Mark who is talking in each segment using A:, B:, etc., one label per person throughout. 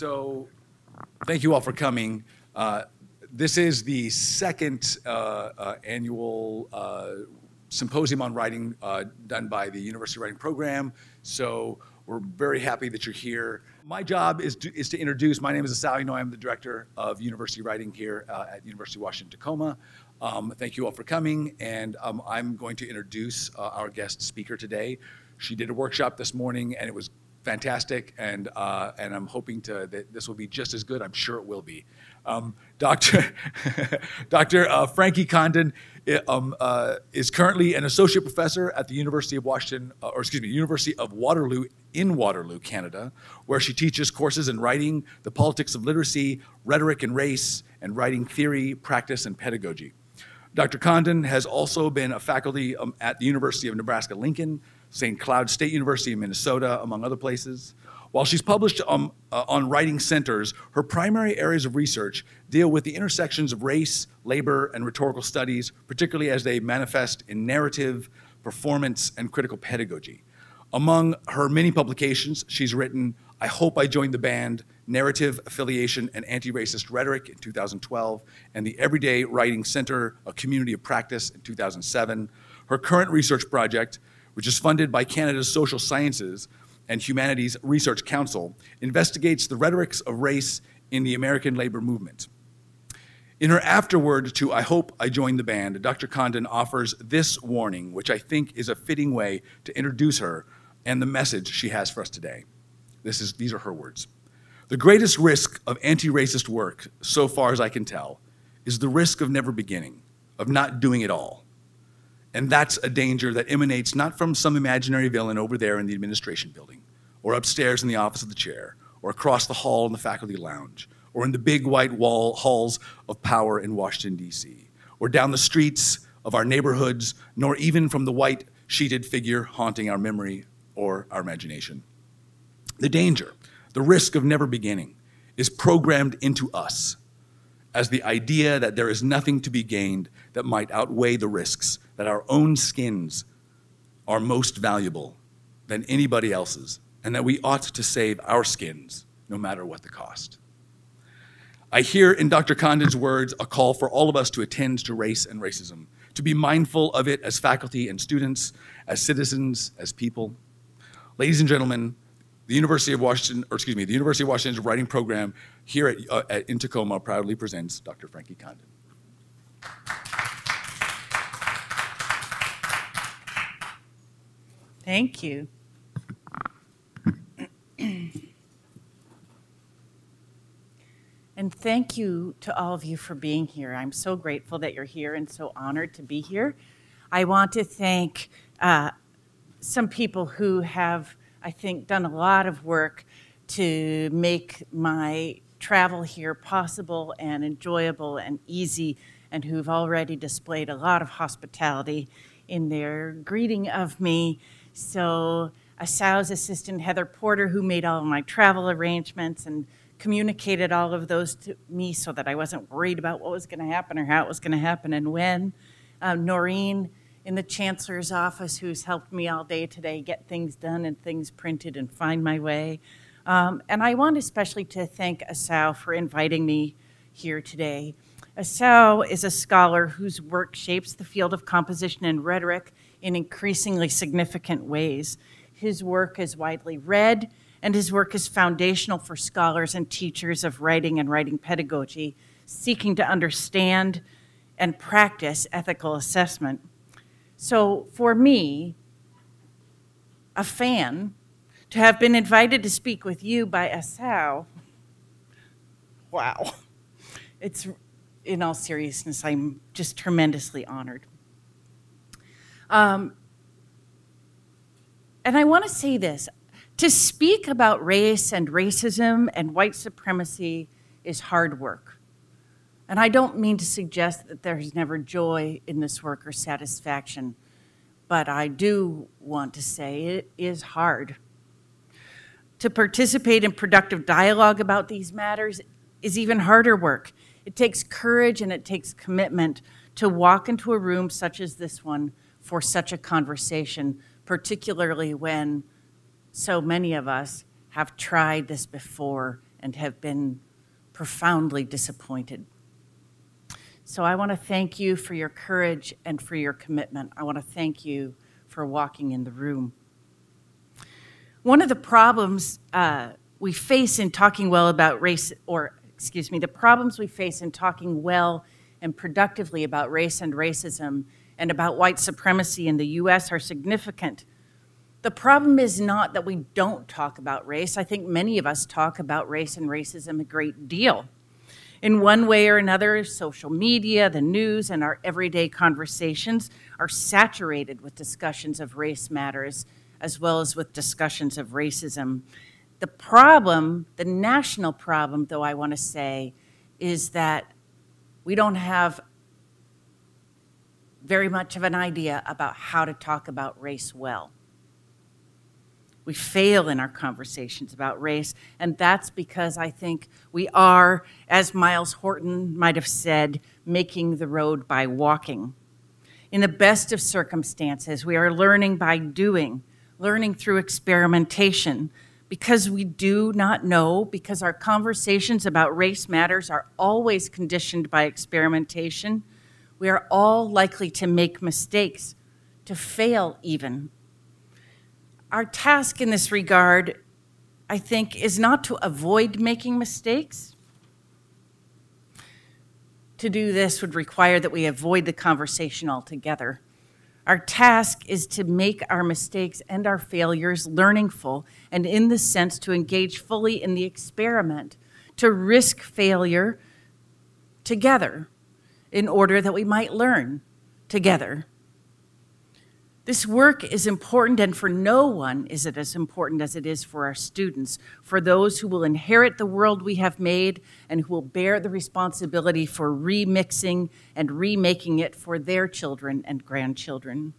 A: So thank you all for coming. This is the second annual symposium on writing done by the University Writing Program. So we're very happy that you're here. My job is to introduce, my name is Assoc. You know, I'm the director of University Writing here at University of Washington, Tacoma. Thank you all for coming, and I'm going to introduce our guest speaker today. She did a workshop this morning, and it was fantastic, and I'm hoping that this will be just as good. I'm sure it will be. Dr. Frankie Condon is currently an associate professor at the University of Washington, University of Waterloo in Waterloo, Canada, where she teaches courses in writing, the politics of literacy, rhetoric and race, and writing theory, practice, and pedagogy. Dr. Condon has also been a faculty at the University of Nebraska-Lincoln, St. Cloud State University in Minnesota, among other places. While she's published on writing centers, her primary areas of research deal with the intersections of race, labor, and rhetorical studies, particularly as they manifest in narrative, performance, and critical pedagogy. Among her many publications, she's written I Hope I Joined the Band, Narrative, Affiliation, and Anti-Racist Rhetoric in 2012, and the Everyday Writing Center, A Community of Practice in 2007. Her current research project, which is funded by Canada's Social Sciences and Humanities Research Council, investigates the rhetorics of race in the American labor movement. In her afterword to I Hope I Joined the Band, Dr. Condon offers this warning, which I think is a fitting way to introduce her and the message she has for us today. These are her words. The greatest risk of anti-racist work, so far as I can tell, is the risk of never beginning, of not doing it all. And that's a danger that emanates not from some imaginary villain over there in the administration building, or upstairs in the office of the chair, or across the hall in the faculty lounge, or in the big white halls of power in Washington, D.C., or down the streets of our neighborhoods, nor even from the white sheeted figure haunting our memory or our imagination. The danger, the risk of never beginning, is programmed into us as the idea that there is nothing to be gained that might outweigh the risks, that our own skins are most valuable than anybody else's, and that we ought to save our skins no matter what the cost. I hear in Dr. Condon's words a call for all of us to attend to race and racism, to be mindful of it as faculty and students, as citizens, as people. Ladies and gentlemen, the University of Washington's writing program here in Tacoma proudly presents Dr. Frankie Condon.
B: Thank you. And thank you to all of you for being here. I'm so grateful that you're here and so honored to be here. I want to thank some people who have, I think, done a lot of work to make my travel here possible and enjoyable and easy, and who've already displayed a lot of hospitality in their greeting of me. So Assoc's assistant, Heather Porter, who made all of my travel arrangements and communicated all of those to me so that I wasn't worried about what was going to happen or how it was going to happen and when. Noreen in the Chancellor's office, who's helped me all day today get things done and things printed and find my way. And I want especially to thank Assoc for inviting me here today. Assoc is a scholar whose work shapes the field of composition and rhetoric in increasingly significant ways. His work is widely read, and his work is foundational for scholars and teachers of writing and writing pedagogy, seeking to understand and practice ethical assessment. So for me, a fan, to have been invited to speak with you by Assoc, wow. It's, in all seriousness, I'm just tremendously honored. And I want to say this. To speak about race and racism and white supremacy is hard work. And I don't mean to suggest that there's never joy in this work or satisfaction, but I do want to say it is hard. To participate in productive dialogue about these matters is even harder work. It takes courage and it takes commitment to walk into a room such as this one for such a conversation, particularly when so many of us have tried this before and have been profoundly disappointed. So I want to thank you for your courage and for your commitment. I want to thank you for walking in the room. One of the problems we face in talking well about race, the problems we face in talking well and productively about race and racism and about white supremacy in the US are significant. The problem is not that we don't talk about race. I think many of us talk about race and racism a great deal. In one way or another, social media, the news, and our everyday conversations are saturated with discussions of race matters, as well as with discussions of racism. The problem, the national problem, though, I want to say, is that we don't have very much of an idea about how to talk about race well. We fail in our conversations about race, and that's because I think we are, as Miles Horton might have said, making the road by walking. In the best of circumstances, we are learning by doing, learning through experimentation, because we do not know, because our conversations about race matters are always conditioned by experimentation. We are all likely to make mistakes, to fail even. Our task in this regard, I think, is not to avoid making mistakes. To do this would require that we avoid the conversation altogether. Our task is to make our mistakes and our failures learningful, and in this sense, to engage fully in the experiment, to risk failure together in order that we might learn together. This work is important, and for no one is it as important as it is for our students, for those who will inherit the world we have made and who will bear the responsibility for remixing and remaking it for their children and grandchildren.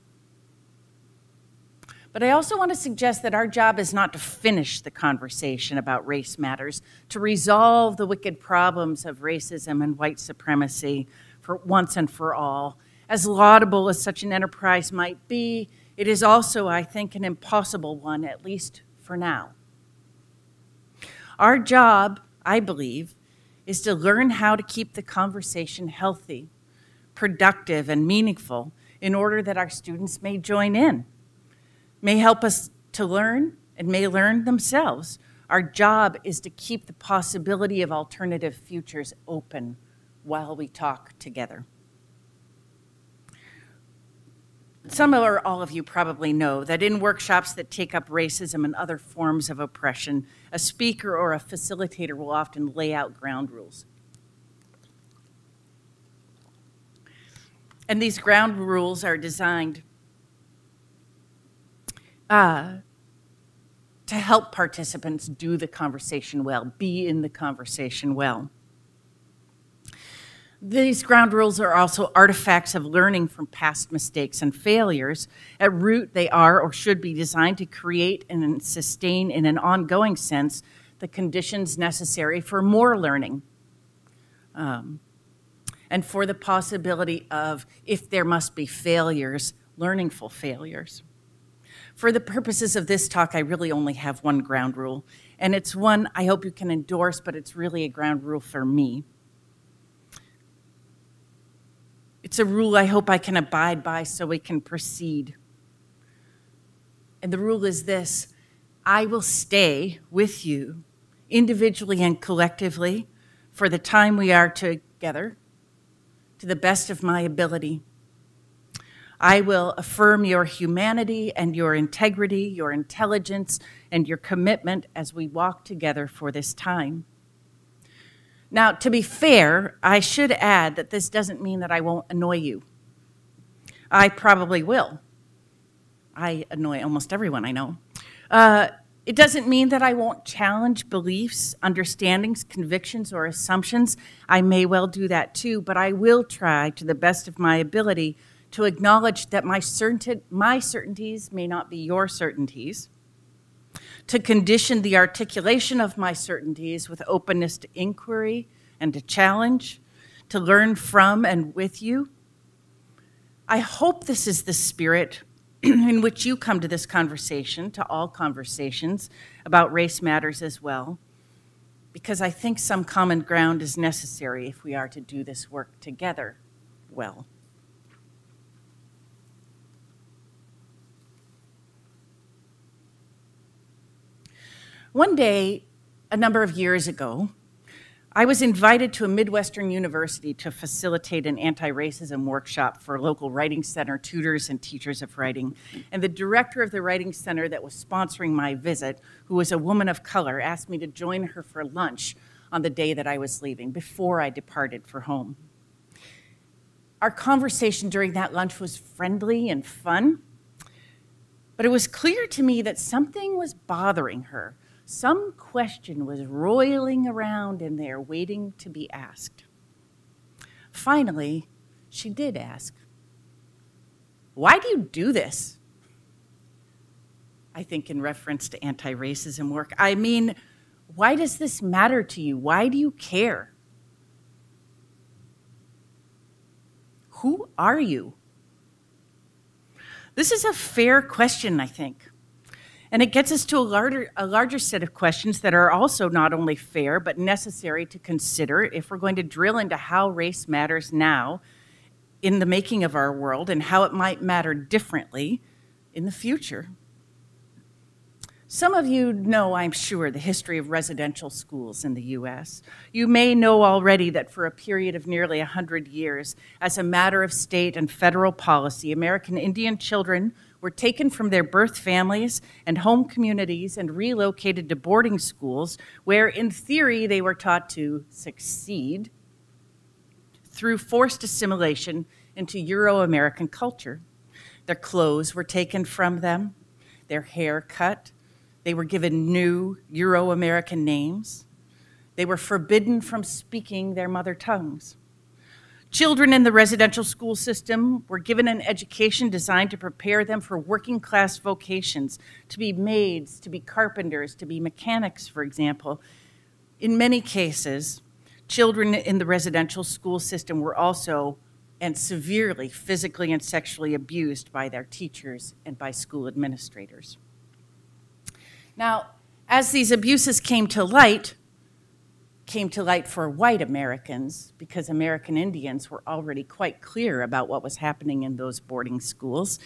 B: But I also want to suggest that our job is not to finish the conversation about race matters, to resolve the wicked problems of racism and white supremacy for once and for all. As laudable as such an enterprise might be, it is also, I think, an impossible one, at least for now. Our job, I believe, is to learn how to keep the conversation healthy, productive, and meaningful in order that our students may join in, may help us to learn, and may learn themselves. Our job is to keep the possibility of alternative futures open while we talk together. Some or all of you probably know that in workshops that take up racism and other forms of oppression, a speaker or a facilitator will often lay out ground rules. And these ground rules are designed to help participants do the conversation well, be in the conversation well. These ground rules are also artifacts of learning from past mistakes and failures. At root, they are or should be designed to create and sustain in an ongoing sense the conditions necessary for more learning and for the possibility of, if there must be failures, learningful failures. For the purposes of this talk, I really only have one ground rule, and it's one I hope you can endorse, but it's really a ground rule for me. It's a rule I hope I can abide by so we can proceed. And the rule is this: I will stay with you, individually and collectively, for the time we are together, to the best of my ability. I will affirm your humanity and your integrity, your intelligence, and your commitment as we walk together for this time. Now, to be fair, I should add that this doesn't mean that I won't annoy you. I probably will. I annoy almost everyone I know. It doesn't mean that I won't challenge beliefs, understandings, convictions, or assumptions. I may well do that too, but I will try to the best of my ability to acknowledge that my certainties may not be your certainties, to condition the articulation of my certainties with openness to inquiry and to challenge, to learn from and with you. I hope this is the spirit in which you come to this conversation, to all conversations about race matters as well. because I think some common ground is necessary if we are to do this work together well. One day, a number of years ago, I was invited to a Midwestern university to facilitate an anti-racism workshop for local writing center tutors and teachers of writing. And the director of the writing center that was sponsoring my visit, who was a woman of color, asked me to join her for lunch on the day that I was leaving, before I departed for home. Our conversation during that lunch was friendly and fun, but it was clear to me that something was bothering her. Some question was roiling around in there, waiting to be asked. Finally, she did ask, "Why do you do this?" I think in reference to anti-racism work. I mean, why does this matter to you? Why do you care? Who are you? This is a fair question, I think. And it gets us to a larger set of questions that are also not only fair, but necessary to consider if we're going to drill into how race matters now in the making of our world and how it might matter differently in the future. Some of you know, I'm sure, the history of residential schools in the US. You may know already that for a period of nearly 100 years, as a matter of state and federal policy, American Indian children were taken from their birth families and home communities and relocated to boarding schools where, in theory, they were taught to succeed through forced assimilation into Euro-American culture. Their clothes were taken from them, their hair cut, they were given new Euro-American names, they were forbidden from speaking their mother tongues. Children in the residential school system were given an education designed to prepare them for working class vocations, to be maids, to be carpenters, to be mechanics, for example. In many cases, children in the residential school system were also and severely physically and sexually abused by their teachers and by school administrators. Now, as these abuses came to light for white Americans, because American Indians were already quite clear about what was happening in those boarding schools,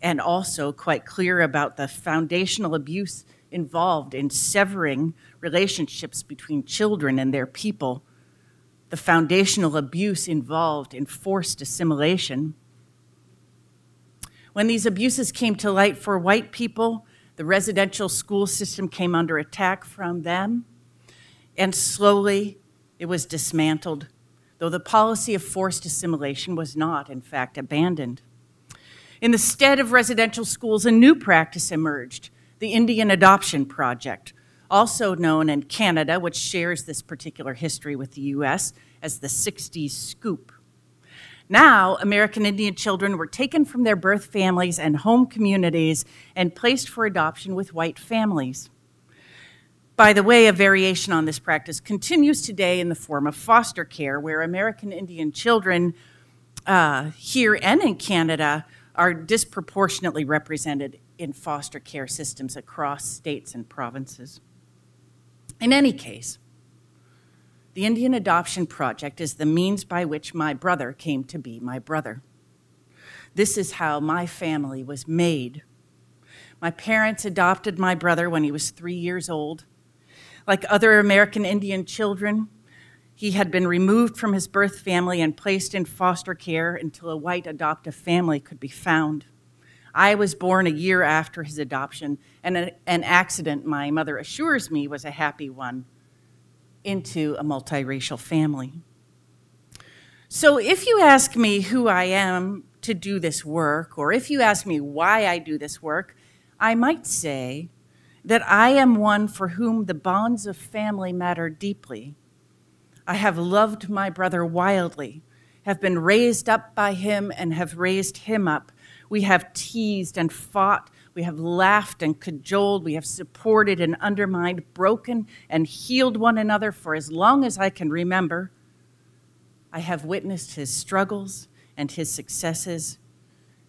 B: and also quite clear about the foundational abuse involved in severing relationships between children and their people, the foundational abuse involved in forced assimilation. When these abuses came to light for white people, the residential school system came under attack from them, and slowly it was dismantled, though the policy of forced assimilation was not, in fact, abandoned. In the stead of residential schools, a new practice emerged, the Indian Adoption Project, also known in Canada, which shares this particular history with the US, as the 60s Scoop. Now, American Indian children were taken from their birth families and home communities and placed for adoption with white families. By the way, a variation on this practice continues today in the form of foster care, where American Indian children here and in Canada are disproportionately represented in foster care systems across states and provinces. In any case, the Indian Adoption Project is the means by which my brother came to be my brother. This is how my family was made. My parents adopted my brother when he was 3 years old. Like other American Indian children, he had been removed from his birth family and placed in foster care until a white adoptive family could be found. I was born a year after his adoption, and an accident, my mother assures me, was a happy one, into a multiracial family. So if you ask me who I am to do this work, or if you ask me why I do this work, I might say that I am one for whom the bonds of family matter deeply. I have loved my brother wildly, have been raised up by him and have raised him up. We have teased and fought, we have laughed and cajoled, we have supported and undermined, broken and healed one another for as long as I can remember. I have witnessed his struggles and his successes,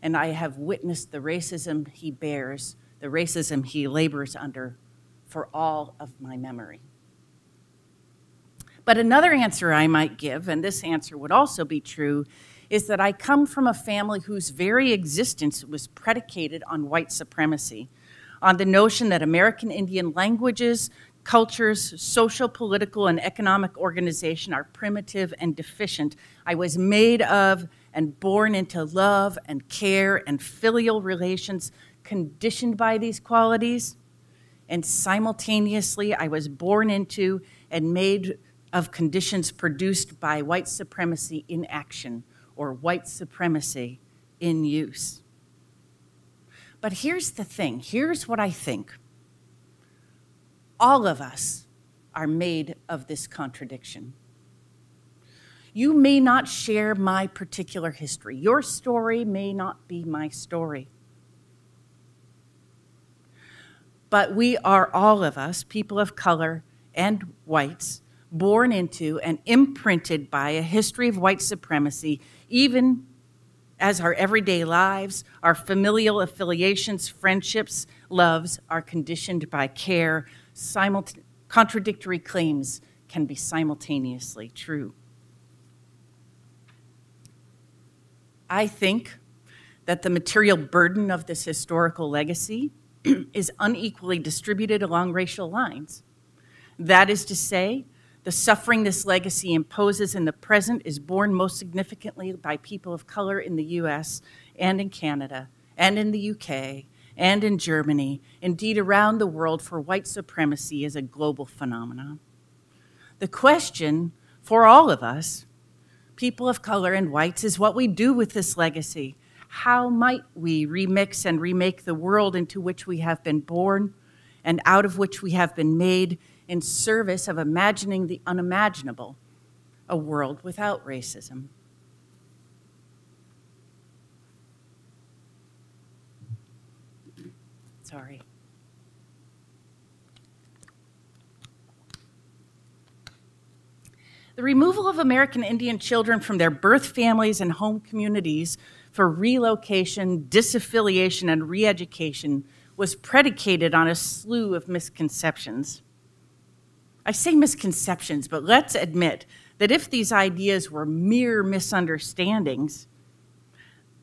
B: and I have witnessed the racism he bears, the racism he labors under for all of my memory. But another answer I might give, and this answer would also be true, is that I come from a family whose very existence was predicated on white supremacy, on the notion that American Indian languages, cultures, social, political, and economic organization are primitive and deficient. I was made of and born into love and care and filial relations conditioned by these qualities, and simultaneously I was born into and made of conditions produced by white supremacy in action, or white supremacy in use. But here's the thing, here's what I think. All of us are made of this contradiction. You may not share my particular history. Your story may not be my story. But we are all of us, people of color and whites, born into and imprinted by a history of white supremacy, even as our everyday lives, our familial affiliations, friendships, loves are conditioned by care. Contradictory claims can be simultaneously true. I think that the material burden of this historical legacy is unequally distributed along racial lines. That is to say, the suffering this legacy imposes in the present is borne most significantly by people of color in the US and in Canada and in the UK and in Germany, indeed around the world, for white supremacy is a global phenomenon. The question for all of us, people of color and whites, is what we do with this legacy. How might we remix and remake the world into which we have been born and out of which we have been made in service of imagining the unimaginable, a world without racism? Sorry. The removal of American Indian children from their birth families and home communities for relocation, disaffiliation, and re-education was predicated on a slew of misconceptions. I say misconceptions, but let's admit that if these ideas were mere misunderstandings,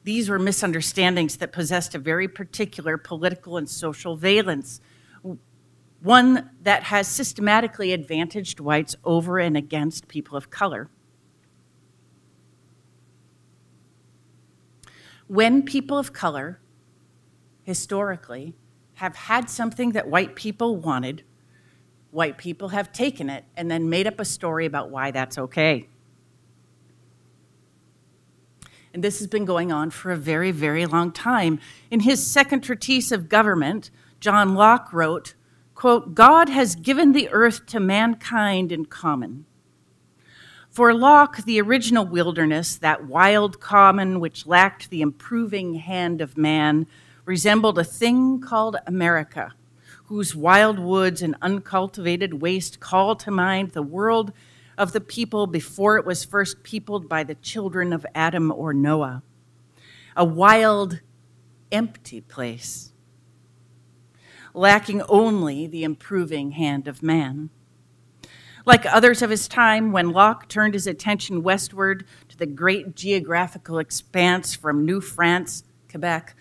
B: these were misunderstandings that possessed a very particular political and social valence, one that has systematically advantaged whites over and against people of color. When people of color, historically, have had something that white people wanted, white people have taken it and then made up a story about why that's okay. And this has been going on for a very, very long time. In his second treatise of government, John Locke wrote, quote, "God has given the earth to mankind in common." For Locke, the original wilderness, that wild common which lacked the improving hand of man, resembled a thing called America, whose wild woods and uncultivated waste call to mind the world of the people before it was first peopled by the children of Adam or Noah. A wild, empty place, lacking only the improving hand of man. Like others of his time, when Locke turned his attention westward to the great geographical expanse from New France, Quebec,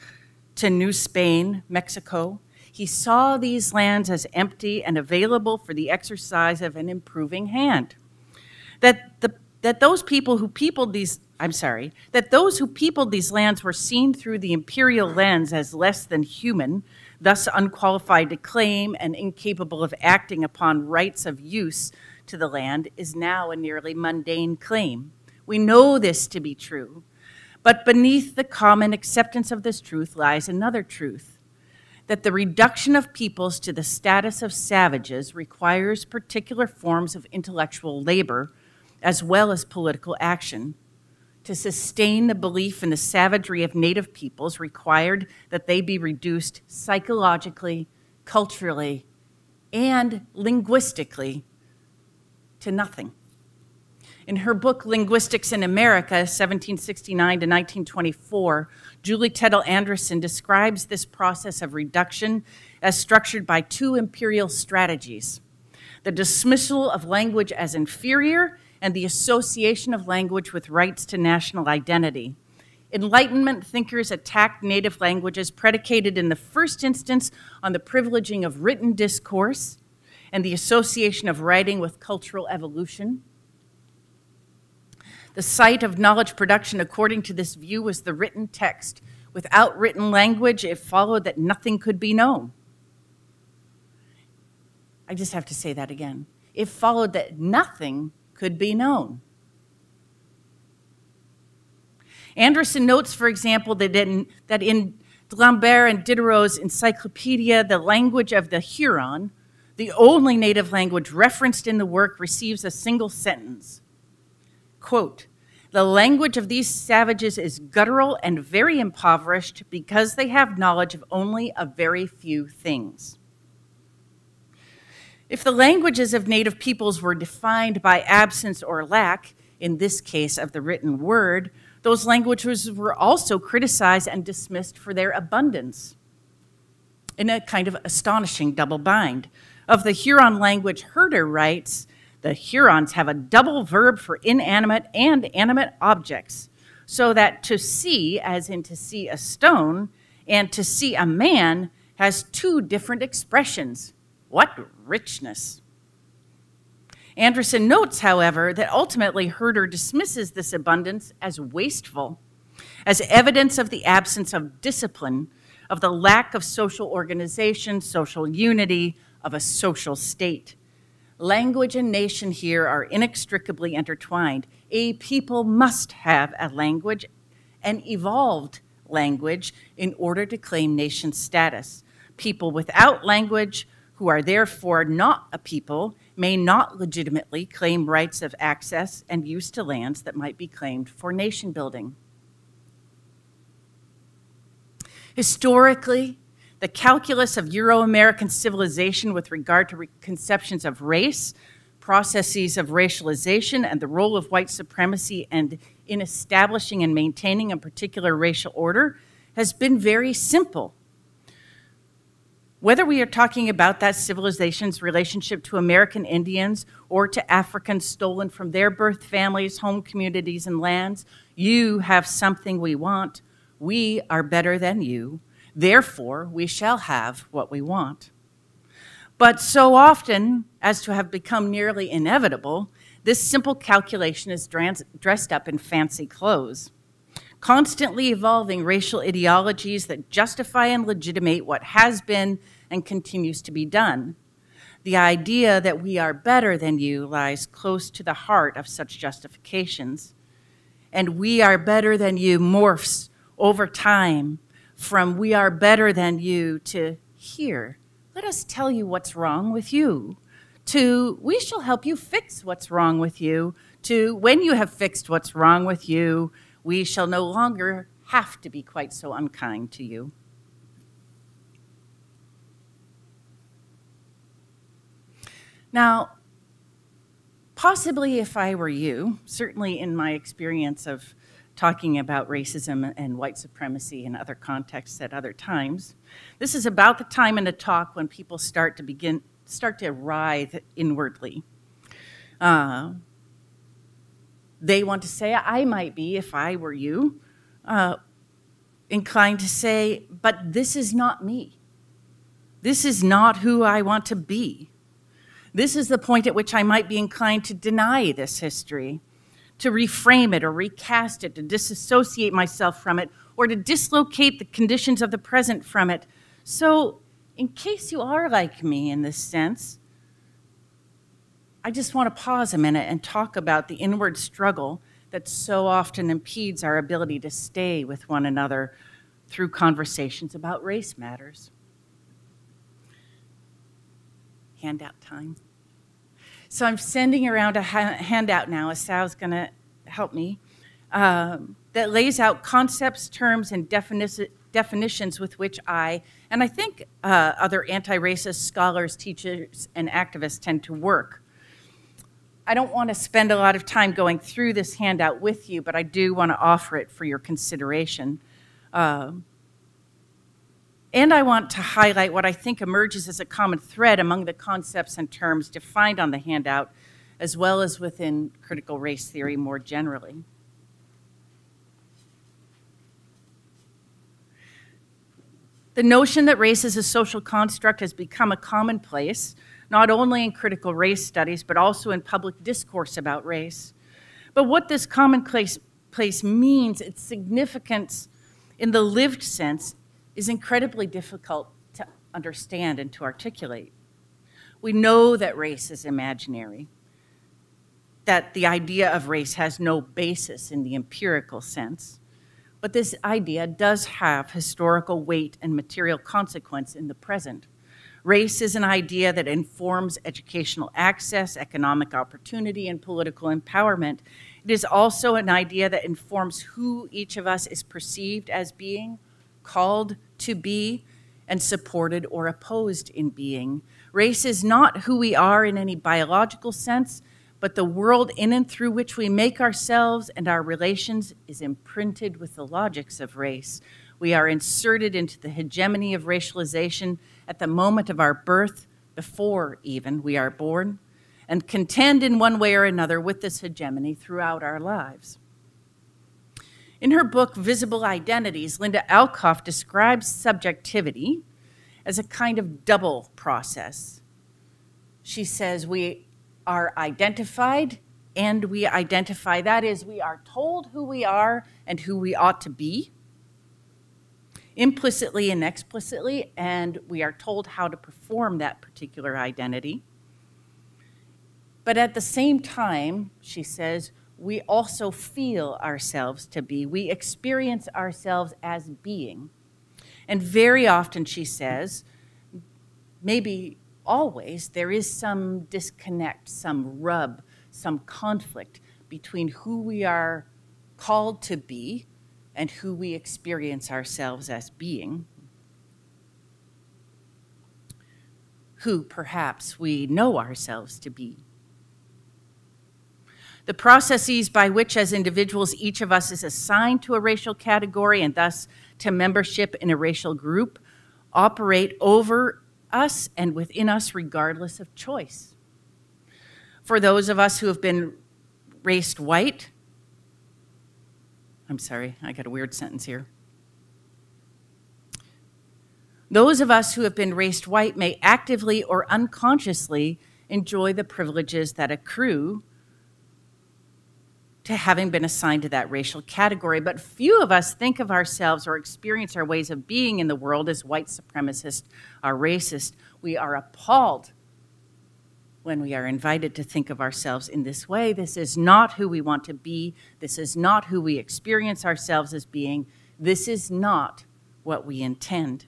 B: to New Spain, Mexico, he saw these lands as empty and available for the exercise of an improving hand. That those who peopled these lands were seen through the imperial lens as less than human, thus unqualified to claim and incapable of acting upon rights of use to the land, is now a nearly mundane claim. We know this to be true, but beneath the common acceptance of this truth lies another truth, that the reduction of peoples to the status of savages requires particular forms of intellectual labor as well as political action. To sustain the belief in the savagery of native peoples required that they be reduced psychologically, culturally, and linguistically to nothing. In her book, Linguistics in America, 1769 to 1924, Julie Tettle Anderson describes this process of reduction as structured by two imperial strategies. the dismissal of language as inferior, and the association of language with rights to national identity. Enlightenment thinkers attacked native languages predicated in the first instance on the privileging of written discourse and the association of writing with cultural evolution. The site of knowledge production, according to this view, was the written text. Without written language, it followed that nothing could be known. I just have to say that again. It followed that nothing could be known. Anderson notes, for example, that in Lambert and Diderot's encyclopedia, the language of the Huron, the only native language referenced in the work, receives a single sentence. Quote, "The language of these savages is guttural and very impoverished because they have knowledge of only a very few things." If the languages of native peoples were defined by absence or lack, in this case of the written word, those languages were also criticized and dismissed for their abundance, in a kind of astonishing double bind. Of the Huron language, Herder writes, "The Hurons have a double verb for inanimate and animate objects, so that to see, as in to see a stone, and to see a man has two different expressions. What richness!" Anderson notes, however, that ultimately Herder dismisses this abundance as wasteful, as evidence of the absence of discipline, of the lack of social organization, social unity, of a social state. Language and nation here are inextricably intertwined. A people must have a language, an evolved language, in order to claim nation status. People without language, who are therefore not a people, may not legitimately claim rights of access and use to lands that might be claimed for nation building. Historically, the calculus of Euro-American civilization with regard to conceptions of race, processes of racialization, and the role of white supremacy and in establishing and maintaining a particular racial order has been very simple. Whether we are talking about that civilization's relationship to American Indians or to Africans stolen from their birth families, home communities, and lands, you have something we want. We are better than you. Therefore, we shall have what we want. But so often, as to have become nearly inevitable, this simple calculation is dressed up in fancy clothes. Constantly evolving racial ideologies that justify and legitimate what has been and continues to be done. The idea that we are better than you lies close to the heart of such justifications. And we are better than you morphs over time from we are better than you to here, let us tell you what's wrong with you, to we shall help you fix what's wrong with you, to when you have fixed what's wrong with you, we shall no longer have to be quite so unkind to you. Now, possibly if I were you, certainly in my experience of talking about racism and white supremacy in other contexts at other times, this is about the time in a talk when people start to writhe inwardly. They want to say, I might be, if I were you, inclined to say, but this is not me. This is not who I want to be. This is the point at which I might be inclined to deny this history, to reframe it or recast it, to disassociate myself from it, or to dislocate the conditions of the present from it. So, in case you are like me in this sense, I just want to pause a minute and talk about the inward struggle that so often impedes our ability to stay with one another through conversations about race matters. Handout time. So I'm sending around a handout now, as Sal's going to help me, that lays out concepts, terms, and definitions with which I think other anti-racist scholars, teachers, and activists tend to work. I don't want to spend a lot of time going through this handout with you, but I do want to offer it for your consideration. And I want to highlight what I think emerges as a common thread among the concepts and terms defined on the handout, as well as within critical race theory more generally. The notion that race is a social construct has become a commonplace, not only in critical race studies, but also in public discourse about race. But what this commonplace means, its significance in the lived sense, is incredibly difficult to understand and to articulate. We know that race is imaginary, that the idea of race has no basis in the empirical sense. But this idea does have historical weight and material consequence in the present. Race is an idea that informs educational access, economic opportunity, and political empowerment. It is also an idea that informs who each of us is perceived as being, called to be, and supported or opposed in being. Race is not who we are in any biological sense, but the world in and through which we make ourselves and our relations is imprinted with the logics of race. We are inserted into the hegemony of racialization at the moment of our birth, before even we are born, and contend in one way or another with this hegemony throughout our lives. In her book, Visible Identities, Linda Alcoff describes subjectivity as a kind of double process. She says we are identified and we identify. That is, we are told who we are and who we ought to be, implicitly and explicitly, and we are told how to perform that particular identity. But at the same time, she says, we also feel ourselves to be. We experience ourselves as being. And very often, she says, maybe always, there is some disconnect, some rub, some conflict between who we are called to be and who we experience ourselves as being, who perhaps we know ourselves to be. The processes by which, as individuals, each of us is assigned to a racial category and thus to membership in a racial group operate over us and within us regardless of choice. For those of us who have been raised white, I'm sorry, I got a weird sentence here. Those of us who have been raised white may actively or unconsciously enjoy the privileges that accrue to having been assigned to that racial category, but few of us think of ourselves or experience our ways of being in the world as white supremacist or racist. We are appalled when we are invited to think of ourselves in this way. This is not who we want to be. This is not who we experience ourselves as being. This is not what we intend.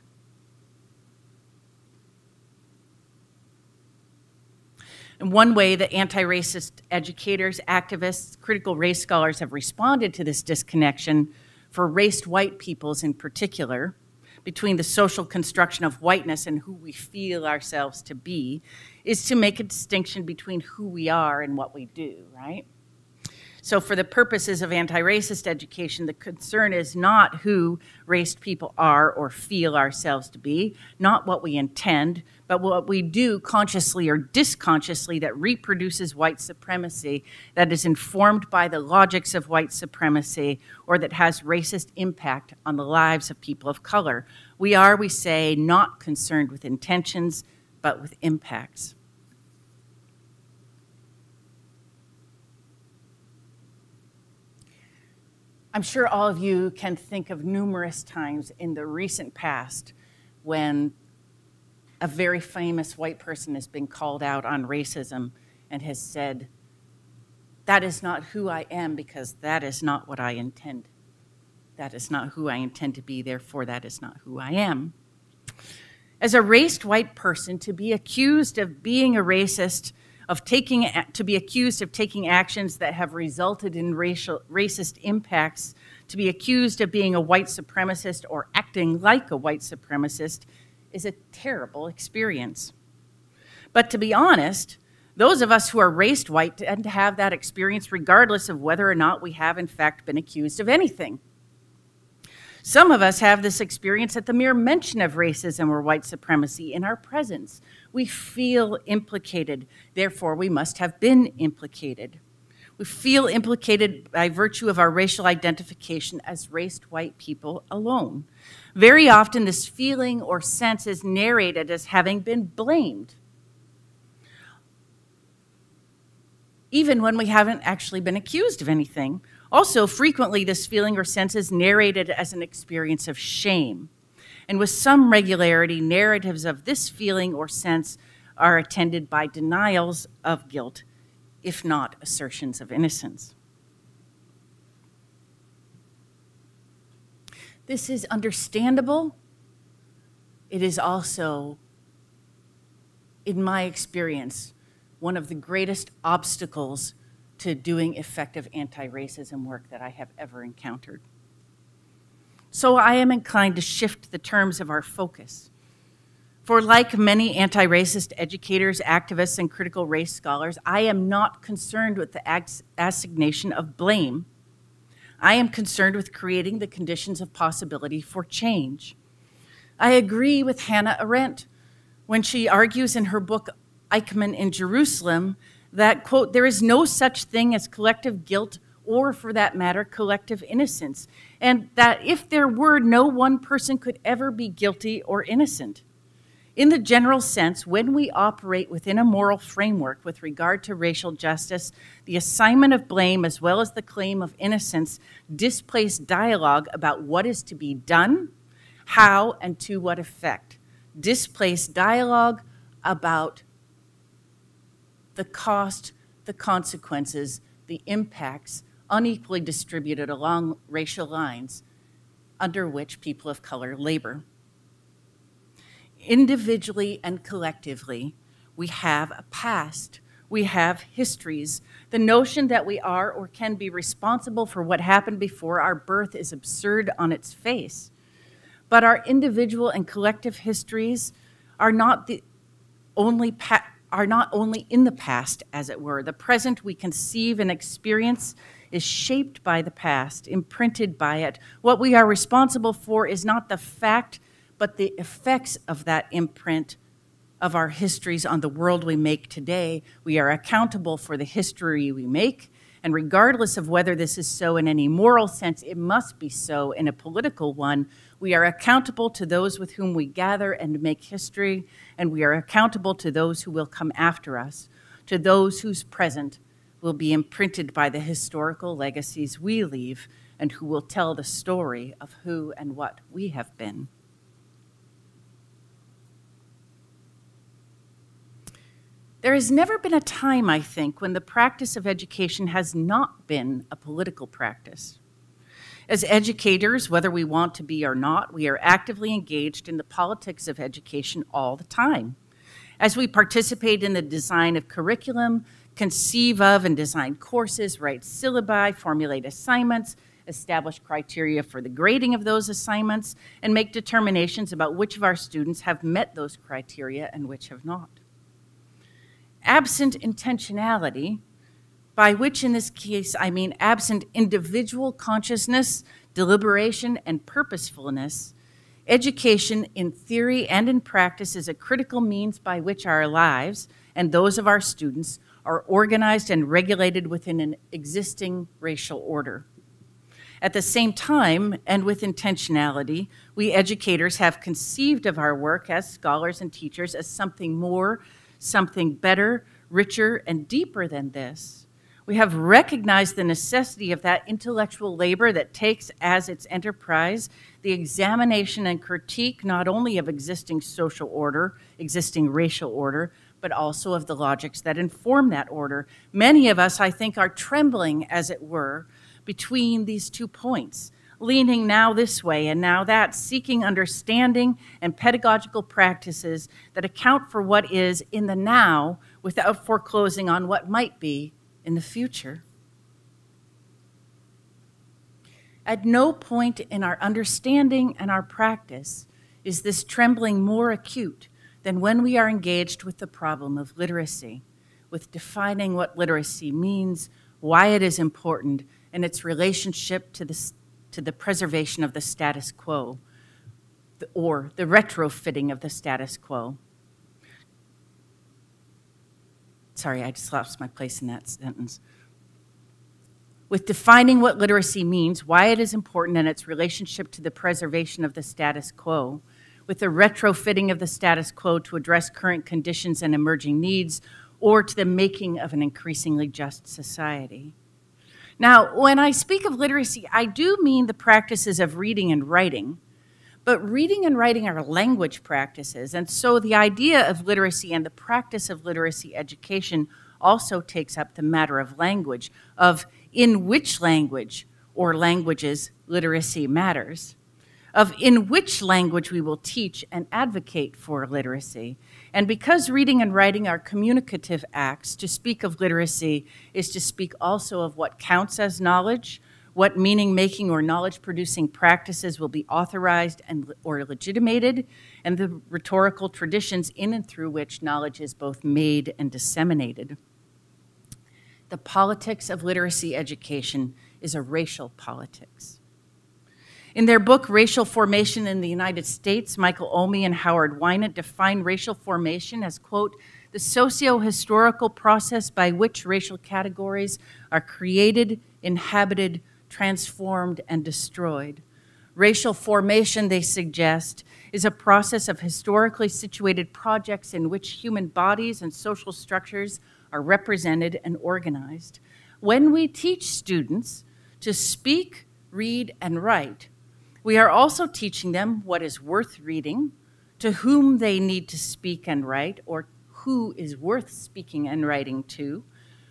B: In one way, the anti-racist educators, activists, critical race scholars have responded to this disconnection for race white peoples in particular between the social construction of whiteness and who we feel ourselves to be is to make a distinction between who we are and what we do, right? So for the purposes of anti-racist education, the concern is not who raced people are or feel ourselves to be, not what we intend, but what we do consciously or disconsciously that reproduces white supremacy, that is informed by the logics of white supremacy, or that has racist impact on the lives of people of color. We are, we say, not concerned with intentions, but with impacts. I'm sure all of you can think of numerous times in the recent past when a very famous white person has been called out on racism and has said, that is not who I am because that is not what I intend. That is not who I intend to be, therefore that is not who I am. As a raced white person, to be accused of being a racist, to be accused of taking actions that have resulted in racist impacts, to be accused of being a white supremacist or acting like a white supremacist is a terrible experience. But to be honest, those of us who are raised white tend to have that experience regardless of whether or not we have in fact been accused of anything. Some of us have this experience at the mere mention of racism or white supremacy in our presence. We feel implicated, therefore we must have been implicated. We feel implicated by virtue of our racial identification as raced white people alone. Very often this feeling or sense is narrated as having been blamed, even when we haven't actually been accused of anything. Also, frequently this feeling or sense is narrated as an experience of shame. And with some regularity, narratives of this feeling or sense are attended by denials of guilt, if not assertions of innocence. This is understandable. It is also, in my experience, one of the greatest obstacles to doing effective anti-racism work that I have ever encountered. So I am inclined to shift the terms of our focus. For like many anti-racist educators, activists, and critical race scholars, I am not concerned with the assignation of blame. I am concerned with creating the conditions of possibility for change. I agree with Hannah Arendt when she argues in her book, Eichmann in Jerusalem, that, quote, there is no such thing as collective guilt or, for that matter, collective innocence, and that if there were, no one person could ever be guilty or innocent. In the general sense, when we operate within a moral framework with regard to racial justice, the assignment of blame as well as the claim of innocence displace dialogue about what is to be done, how, and to what effect. Displace dialogue about the cost, the consequences, the impacts, unequally distributed along racial lines under which people of color labor. Individually and collectively, we have a past, we have histories. The notion that we are or can be responsible for what happened before our birth is absurd on its face. But our individual and collective histories are not only in the past, as it were. The present we conceive and experience is shaped by the past, imprinted by it. What we are responsible for is not the fact, but the effects of that imprint of our histories on the world we make today. We are accountable for the history we make, and regardless of whether this is so in any moral sense, it must be so in a political one. We are accountable to those with whom we gather and make history, and we are accountable to those who will come after us, to those whose present will be imprinted by the historical legacies we leave, and who will tell the story of who and what we have been. There has never been a time, I think, when the practice of education has not been a political practice. As educators, whether we want to be or not, we are actively engaged in the politics of education all the time. As we participate in the design of curriculum, conceive of and design courses, write syllabi, formulate assignments, establish criteria for the grading of those assignments, and make determinations about which of our students have met those criteria and which have not. Absent intentionality, by which in this case I mean absent individual consciousness, deliberation, and purposefulness, education in theory and in practice is a critical means by which our lives and those of our students are organized and regulated within an existing racial order. At the same time, and with intentionality, we educators have conceived of our work as scholars and teachers as something more, something better, richer, and deeper than this. We have recognized the necessity of that intellectual labor that takes as its enterprise the examination and critique not only of existing social order, existing racial order, but also of the logics that inform that order. Many of us, I think, are trembling, as it were, between these 2 points, leaning now this way and now that, seeking understanding and pedagogical practices that account for what is in the now without foreclosing on what might be in the future. At no point in our understanding and our practice is this trembling more acute than when we are engaged with the problem of literacy, with defining what literacy means, why it is important, and its relationship to to the preservation of the status quo, or the retrofitting of the status quo. Sorry, I just lost my place in that sentence. With defining what literacy means, why it is important, and its relationship to the preservation of the status quo, with the retrofitting of the status quo to address current conditions and emerging needs, or to the making of an increasingly just society. Now, when I speak of literacy, I do mean the practices of reading and writing, but reading and writing are language practices, and so the idea of literacy and the practice of literacy education also takes up the matter of language, of in which language or languages literacy matters, of in which language we will teach and advocate for literacy. And because reading and writing are communicative acts, to speak of literacy is to speak also of what counts as knowledge, what meaning-making or knowledge-producing practices will be authorized or legitimated, and the rhetorical traditions in and through which knowledge is both made and disseminated. The politics of literacy education is a racial politics. In their book, Racial Formation in the United States, Michael Olmi and Howard Wynant define racial formation as, quote, the socio-historical process by which racial categories are created, inhabited, transformed, and destroyed. Racial formation, they suggest, is a process of historically situated projects in which human bodies and social structures are represented and organized. When we teach students to speak, read, and write, we are also teaching them what is worth reading, to whom they need to speak and write, or who is worth speaking and writing to,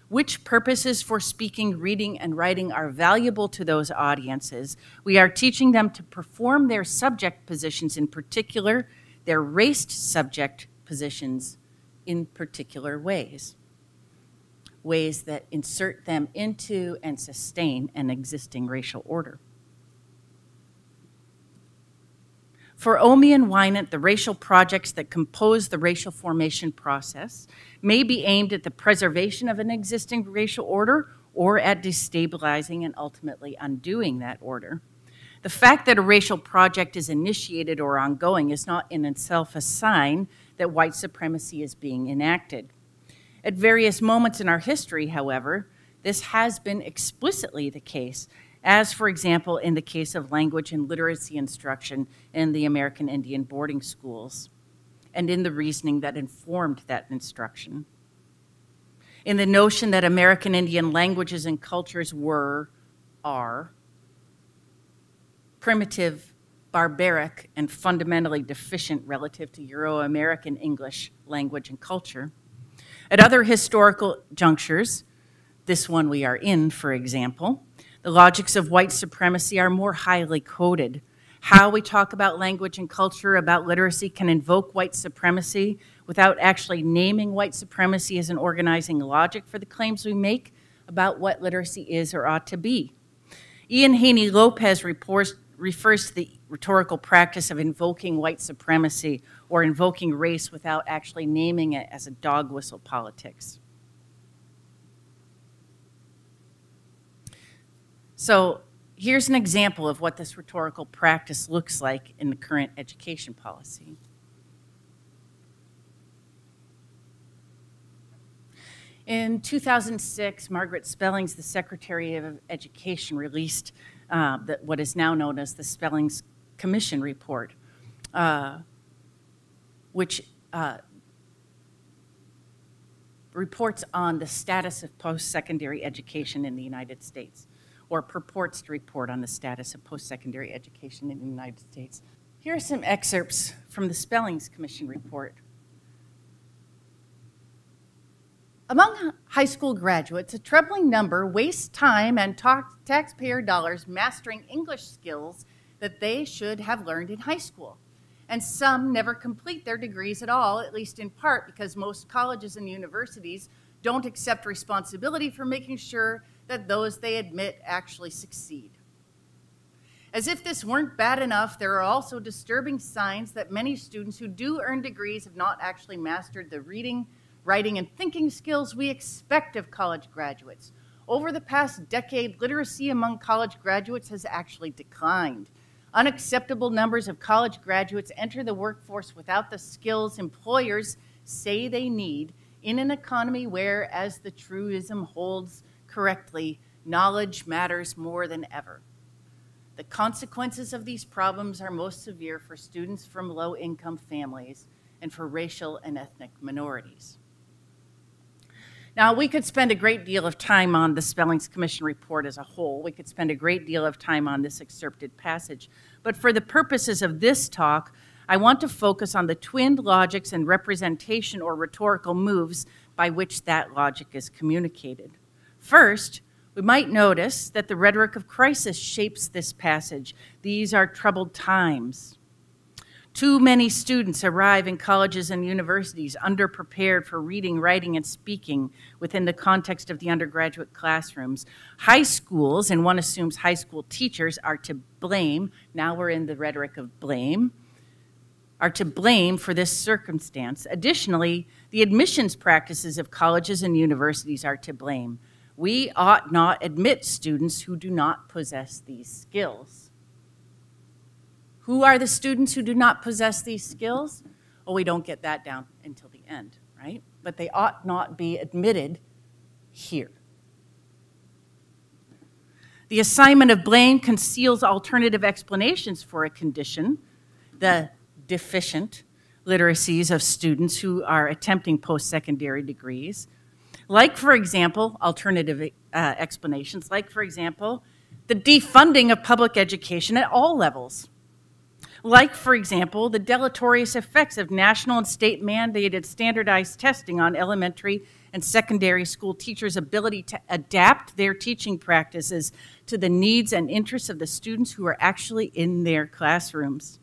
B: which purposes for speaking, reading, and writing are valuable to those audiences. We are teaching them to perform their subject positions, in particular, their raced subject positions in particular ways that insert them into and sustain an existing racial order. For Olmi and Wynant, the racial projects that compose the racial formation process may be aimed at the preservation of an existing racial order or at destabilizing and ultimately undoing that order. The fact that a racial project is initiated or ongoing is not in itself a sign that white supremacy is being enacted. At various moments in our history, however, this has been explicitly the case, as, for example, in the case of language and literacy instruction in the American Indian boarding schools, and in the reasoning that informed that instruction. In the notion that American Indian languages and cultures are primitive, barbaric, and fundamentally deficient relative to Euro-American English language and culture. At other historical junctures, this one we are in, for example, the logics of white supremacy are more highly coded. How we talk about language and culture, about literacy, can invoke white supremacy without actually naming white supremacy as an organizing logic for the claims we make about what literacy is or ought to be. Ian Haney Lopez refers to the rhetorical practice of invoking white supremacy or invoking race without actually naming it as a dog whistle politics. So here's an example of what this rhetorical practice looks like in the current education policy. In 2006, Margaret Spellings, the Secretary of Education, released what is now known as the Spellings Commission Report, which reports on the status of post-secondary education in the United States, or purports to report on the status of post-secondary education in the United States. Here are some excerpts from the Spellings Commission report. Among high school graduates, a troubling number waste time and taxpayer dollars mastering English skills that they should have learned in high school. And some never complete their degrees at all, at least in part because most colleges and universities don't accept responsibility for making sure that those they admit actually succeed. As if this weren't bad enough, there are also disturbing signs that many students who do earn degrees have not actually mastered the reading, writing, and thinking skills we expect of college graduates, Over the past decade, literacy among college graduates has actually declined. Unacceptable numbers of college graduates enter the workforce without the skills employers say they need in an economy where, as the truism holds correctly, knowledge matters more than ever. The consequences of these problems are most severe for students from low-income families and for racial and ethnic minorities. Now, we could spend a great deal of time on the Spellings Commission report as a whole. We could spend a great deal of time on this excerpted passage. But for the purposes of this talk, I want to focus on the twinned logics and representation or rhetorical moves by which that logic is communicated. First, we might notice that the rhetoric of crisis shapes this passage. These are troubled times. Too many students arrive in colleges and universities underprepared for reading, writing, and speaking within the context of the undergraduate classrooms. High schools, and one assumes high school teachers, are to blame. Now we're in the rhetoric of blame. Are to blame for this circumstance. Additionally, the admissions practices of colleges and universities are to blame. We ought not admit students who do not possess these skills. Who are the students who do not possess these skills? Well, we don't get that down until the end, right? But they ought not be admitted here. The assignment of blame conceals alternative explanations for a condition, the deficient literacies of students who are attempting post-secondary degrees. Like, for example, alternative explanations, like, for example, the defunding of public education at all levels. Like, for example, the deleterious effects of national and state-mandated standardized testing on elementary and secondary school teachers' ability to adapt their teaching practices to the needs and interests of the students who are actually in their classrooms.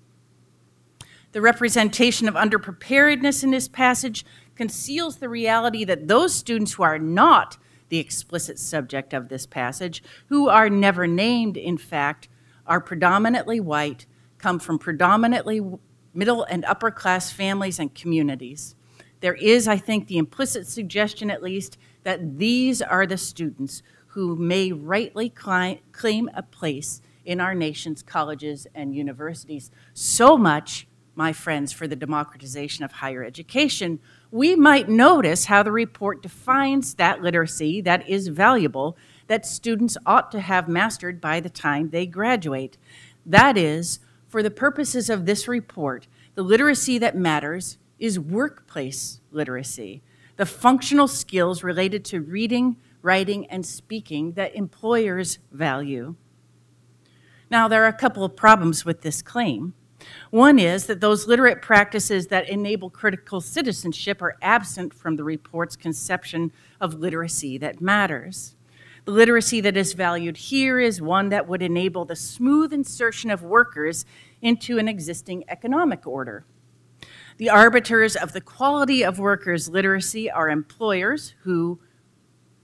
B: The representation of underpreparedness in this passage conceals the reality that those students who are not the explicit subject of this passage, who are never named, in fact, are predominantly white, come from predominantly middle and upper class families and communities. There is, I think, the implicit suggestion, at least, that these are the students who may rightly claim a place in our nation's colleges and universities. So much, my friends, for the democratization of higher education. We might notice how the report defines that literacy that is valuable, that students ought to have mastered by the time they graduate. That is, for the purposes of this report, the literacy that matters is workplace literacy, the functional skills related to reading, writing, and speaking that employers value. Now, there are a couple of problems with this claim. One is that those literate practices that enable critical citizenship are absent from the report's conception of literacy that matters. The literacy that is valued here is one that would enable the smooth insertion of workers into an existing economic order. The arbiters of the quality of workers' literacy are employers who,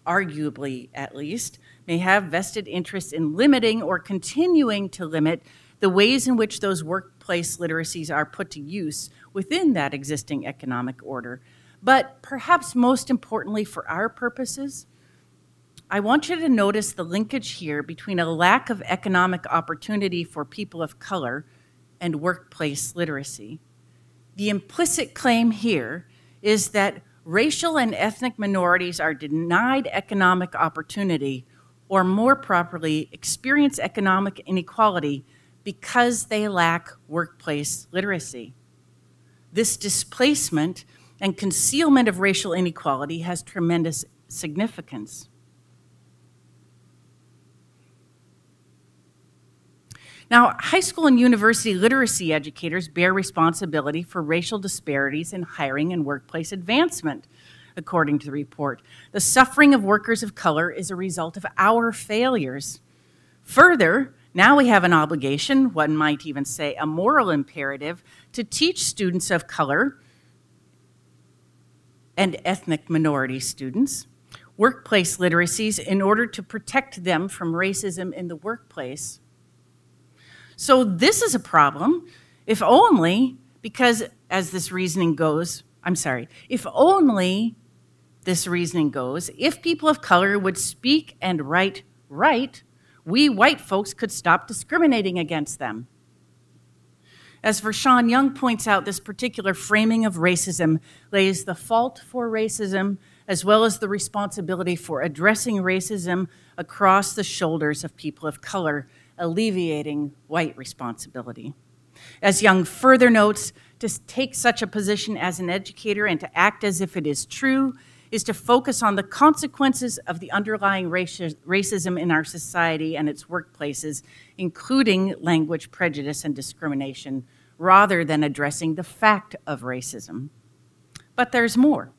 B: arguably at least, may have vested interests in limiting or continuing to limit the ways in which those workplace literacies are put to use within that existing economic order. But perhaps most importantly for our purposes, I want you to notice the linkage here between a lack of economic opportunity for people of color and workplace literacy. The implicit claim here is that racial and ethnic minorities are denied economic opportunity, or more properly, experience economic inequality because they lack workplace literacy. This displacement and concealment of racial inequality has tremendous significance. Now, high school and university literacy educators bear responsibility for racial disparities in hiring and workplace advancement, according to the report. The suffering of workers of color is a result of our failures. Further, now we have an obligation, one might even say a moral imperative, to teach students of color and ethnic minority students workplace literacies in order to protect them from racism in the workplace. So this is a problem, if only because, as this reasoning goes, if only this reasoning goes, if people of color would speak and write right, we white folks could stop discriminating against them. As Vershawn Young points out, this particular framing of racism lays the fault for racism as well as the responsibility for addressing racism across the shoulders of people of color, alleviating white responsibility. As Young further notes, to take such a position as an educator and to act as if it is true is to focus on the consequences of the underlying racism in our society and its workplaces, including language prejudice and discrimination, rather than addressing the fact of racism. But there's more.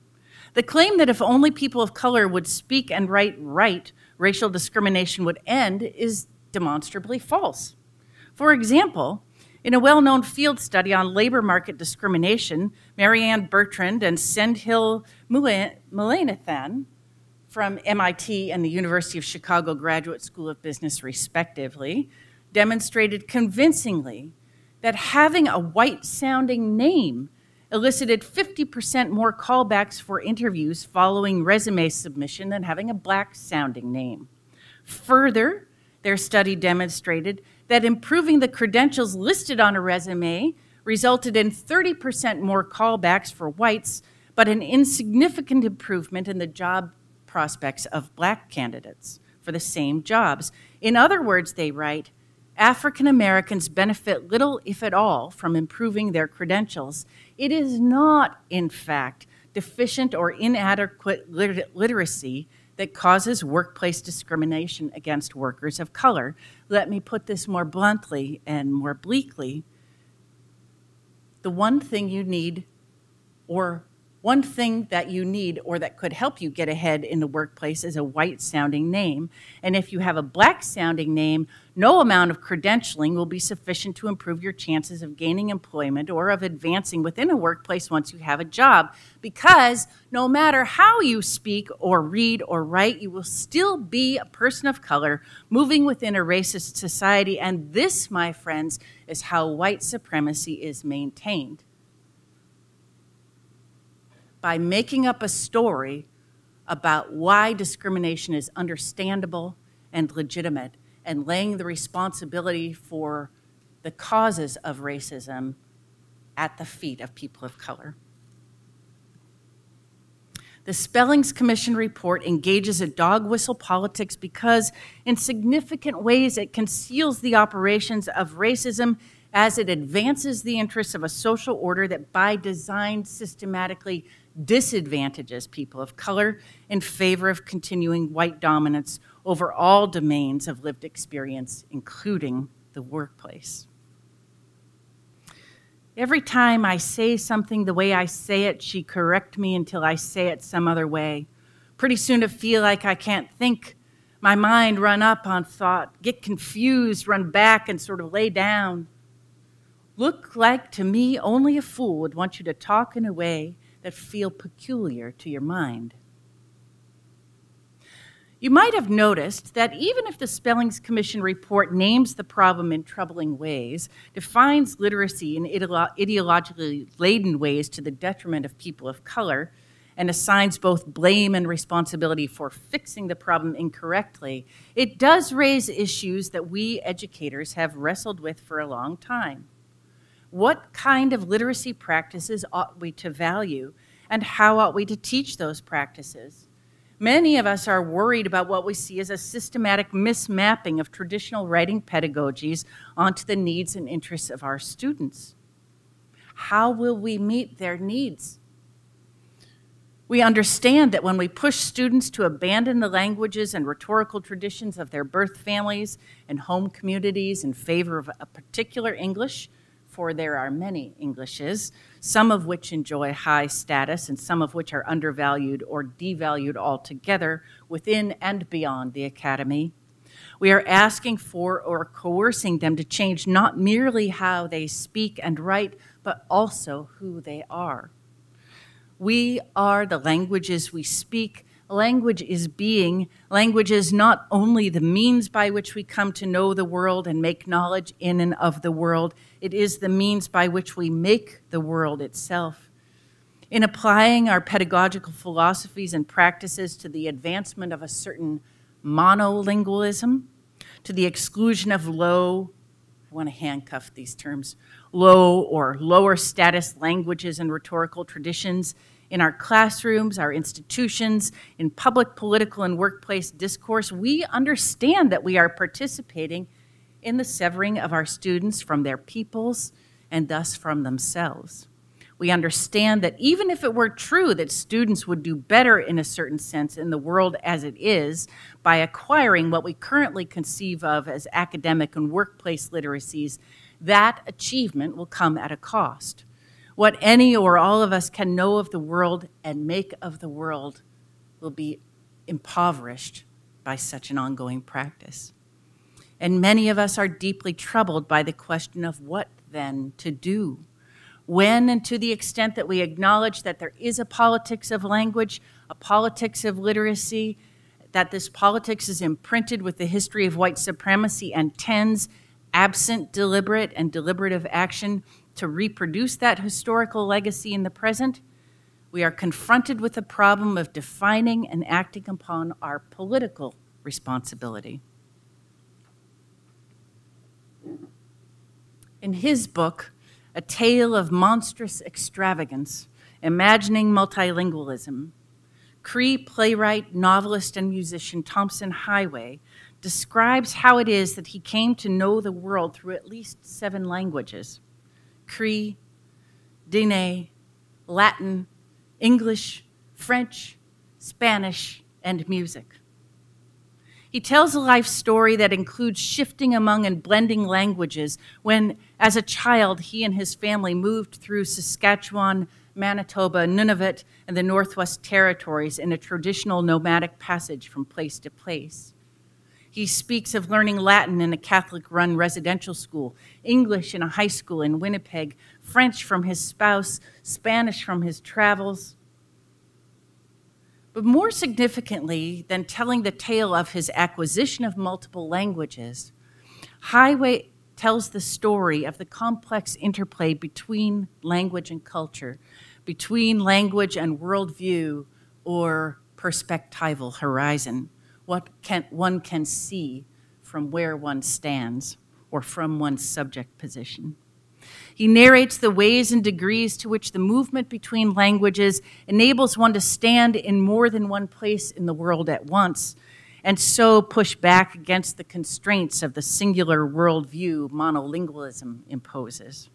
B: The claim that if only people of color would speak and write right, racial discrimination would end is demonstrably false. For example, in a well-known field study on labor market discrimination, Marianne Bertrand and Sendhil Mullainathan from MIT and the University of Chicago Graduate School of Business, respectively, demonstrated convincingly that having a white-sounding name elicited 50% more callbacks for interviews following resume submission than having a black-sounding name. Further, their study demonstrated that improving the credentials listed on a resume resulted in 30% more callbacks for whites, but an insignificant improvement in the job prospects of black candidates for the same jobs. In other words, they write, African Americans benefit little, if at all, from improving their credentials. It is not, in fact, deficient or inadequate literacy that causes workplace discrimination against workers of color. Let me put this more bluntly and more bleakly. The one thing you need, or one thing that you need or that could help you get ahead in the workplace is a white-sounding name. And if you have a black-sounding name, no amount of credentialing will be sufficient to improve your chances of gaining employment or of advancing within a workplace once you have a job. Because no matter how you speak or read or write, you will still be a person of color moving within a racist society. And this, my friends, is how white supremacy is maintained. By making up a story about why discrimination is understandable and legitimate and laying the responsibility for the causes of racism at the feet of people of color. The Spellings Commission report engages in dog whistle politics because in significant ways it conceals the operations of racism as it advances the interests of a social order that by design systematically disadvantages people of color in favor of continuing white dominance over all domains of lived experience, including the workplace. Every time I say something the way I say it, she corrects me until I say it some other way. Pretty soon I feel like I can't think. My mind run up on thought, get confused, run back, and sort of lay down. Look like to me only a fool would want you to talk in a way that feel peculiar to your mind. You might have noticed that even if the Spellings Commission report names the problem in troubling ways, defines literacy in ideologically laden ways to the detriment of people of color, and assigns both blame and responsibility for fixing the problem incorrectly, it does raise issues that we educators have wrestled with for a long time. What kind of literacy practices ought we to value, and how ought we to teach those practices? Many of us are worried about what we see as a systematic mismapping of traditional writing pedagogies onto the needs and interests of our students. How will we meet their needs? We understand that when we push students to abandon the languages and rhetorical traditions of their birth families and home communities in favor of a particular English, for there are many Englishes, some of which enjoy high status and some of which are undervalued or devalued altogether within and beyond the academy. We are asking for or coercing them to change not merely how they speak and write, but also who they are. We are the languages we speak. Language is being. Language is not only the means by which we come to know the world and make knowledge in and of the world, it is the means by which we make the world itself. in applying our pedagogical philosophies and practices to the advancement of a certain monolingualism, to the exclusion of low, I want to handcuff these terms, low or lower status languages and rhetorical traditions in our classrooms, our institutions, in public, political, and workplace discourse, we understand that we are participating in the severing of our students from their peoples and thus from themselves. We understand that even if it were true that students would do better in a certain sense in the world as it is by acquiring what we currently conceive of as academic and workplace literacies, that achievement will come at a cost. What any or all of us can know of the world and make of the world will be impoverished by such an ongoing practice. And many of us are deeply troubled by the question of what then to do. When and to the extent that we acknowledge that there is a politics of language, a politics of literacy, that this politics is imprinted with the history of white supremacy and tends, absent deliberate and deliberative action, to reproduce that historical legacy in the present, we are confronted with the problem of defining and acting upon our political responsibility. In his book, A Tale of Monstrous Extravagance, Imagining Multilingualism, Cree playwright, novelist, and musician Thompson Highway describes how it is that he came to know the world through at least 7 languages: Cree, Dene, Latin, English, French, Spanish, and music. He tells a life story that includes shifting among and blending languages when, as a child, he and his family moved through Saskatchewan, Manitoba, Nunavut, and the Northwest Territories in a traditional nomadic passage from place to place. He speaks of learning Latin in a Catholic-run residential school, English in a high school in Winnipeg, French from his spouse, Spanish from his travels. But more significantly than telling the tale of his acquisition of multiple languages, Highway tells the story of the complex interplay between language and culture, between language and worldview or perspectival horizon, what one can see from where one stands or from one's subject position. He narrates the ways and degrees to which the movement between languages enables one to stand in more than one place in the world at once, and so push back against the constraints of the singular worldview monolingualism imposes.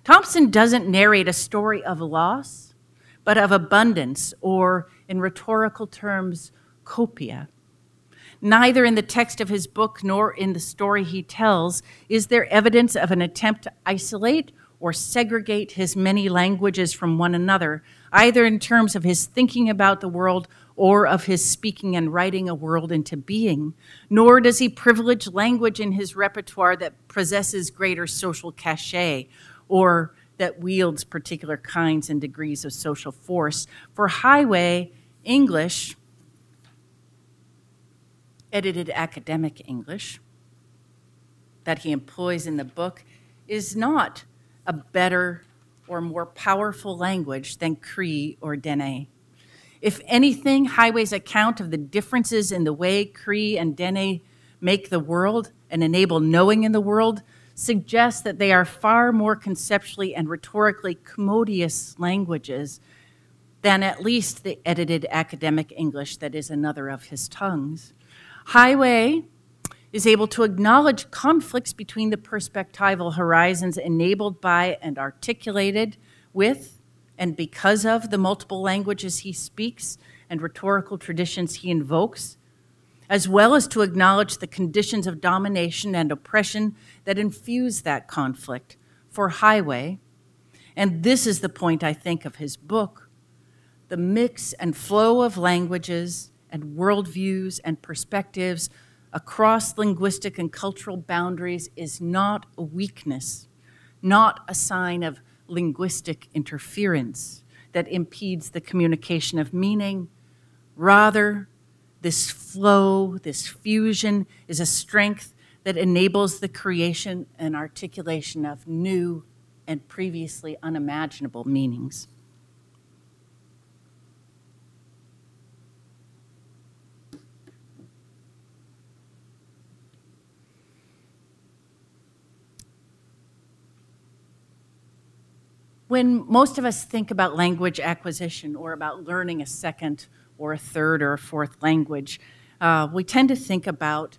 B: Thompson doesn't narrate a story of loss, but of abundance, or in rhetorical terms, copia. Neither in the text of his book nor in the story he tells is there evidence of an attempt to isolate or segregate his many languages from one another, either in terms of his thinking about the world or of his speaking and writing a world into being. Nor does he privilege language in his repertoire that possesses greater social cachet or that wields particular kinds and degrees of social force. For Highway, English, edited academic English, that he employs in the book is not a better or more powerful language than Cree or Dene. If anything, Highway's account of the differences in the way Cree and Dene make the world and enable knowing in the world suggests that they are far more conceptually and rhetorically commodious languages than at least the edited academic English that is another of his tongues. Highway is able to acknowledge conflicts between the perspectival horizons enabled by and articulated with and because of the multiple languages he speaks and rhetorical traditions he invokes, as well as to acknowledge the conditions of domination and oppression that infuse that conflict. For Highway, and this is the point, I think, of his book, the mix and flow of languages and worldviews and perspectives across linguistic and cultural boundaries is not a weakness, not a sign of linguistic interference that impedes the communication of meaning. Rather, this flow, this fusion is a strength that enables the creation and articulation of new and previously unimaginable meanings. When most of us think about language acquisition or about learning a second or a third or a fourth language, we tend to think about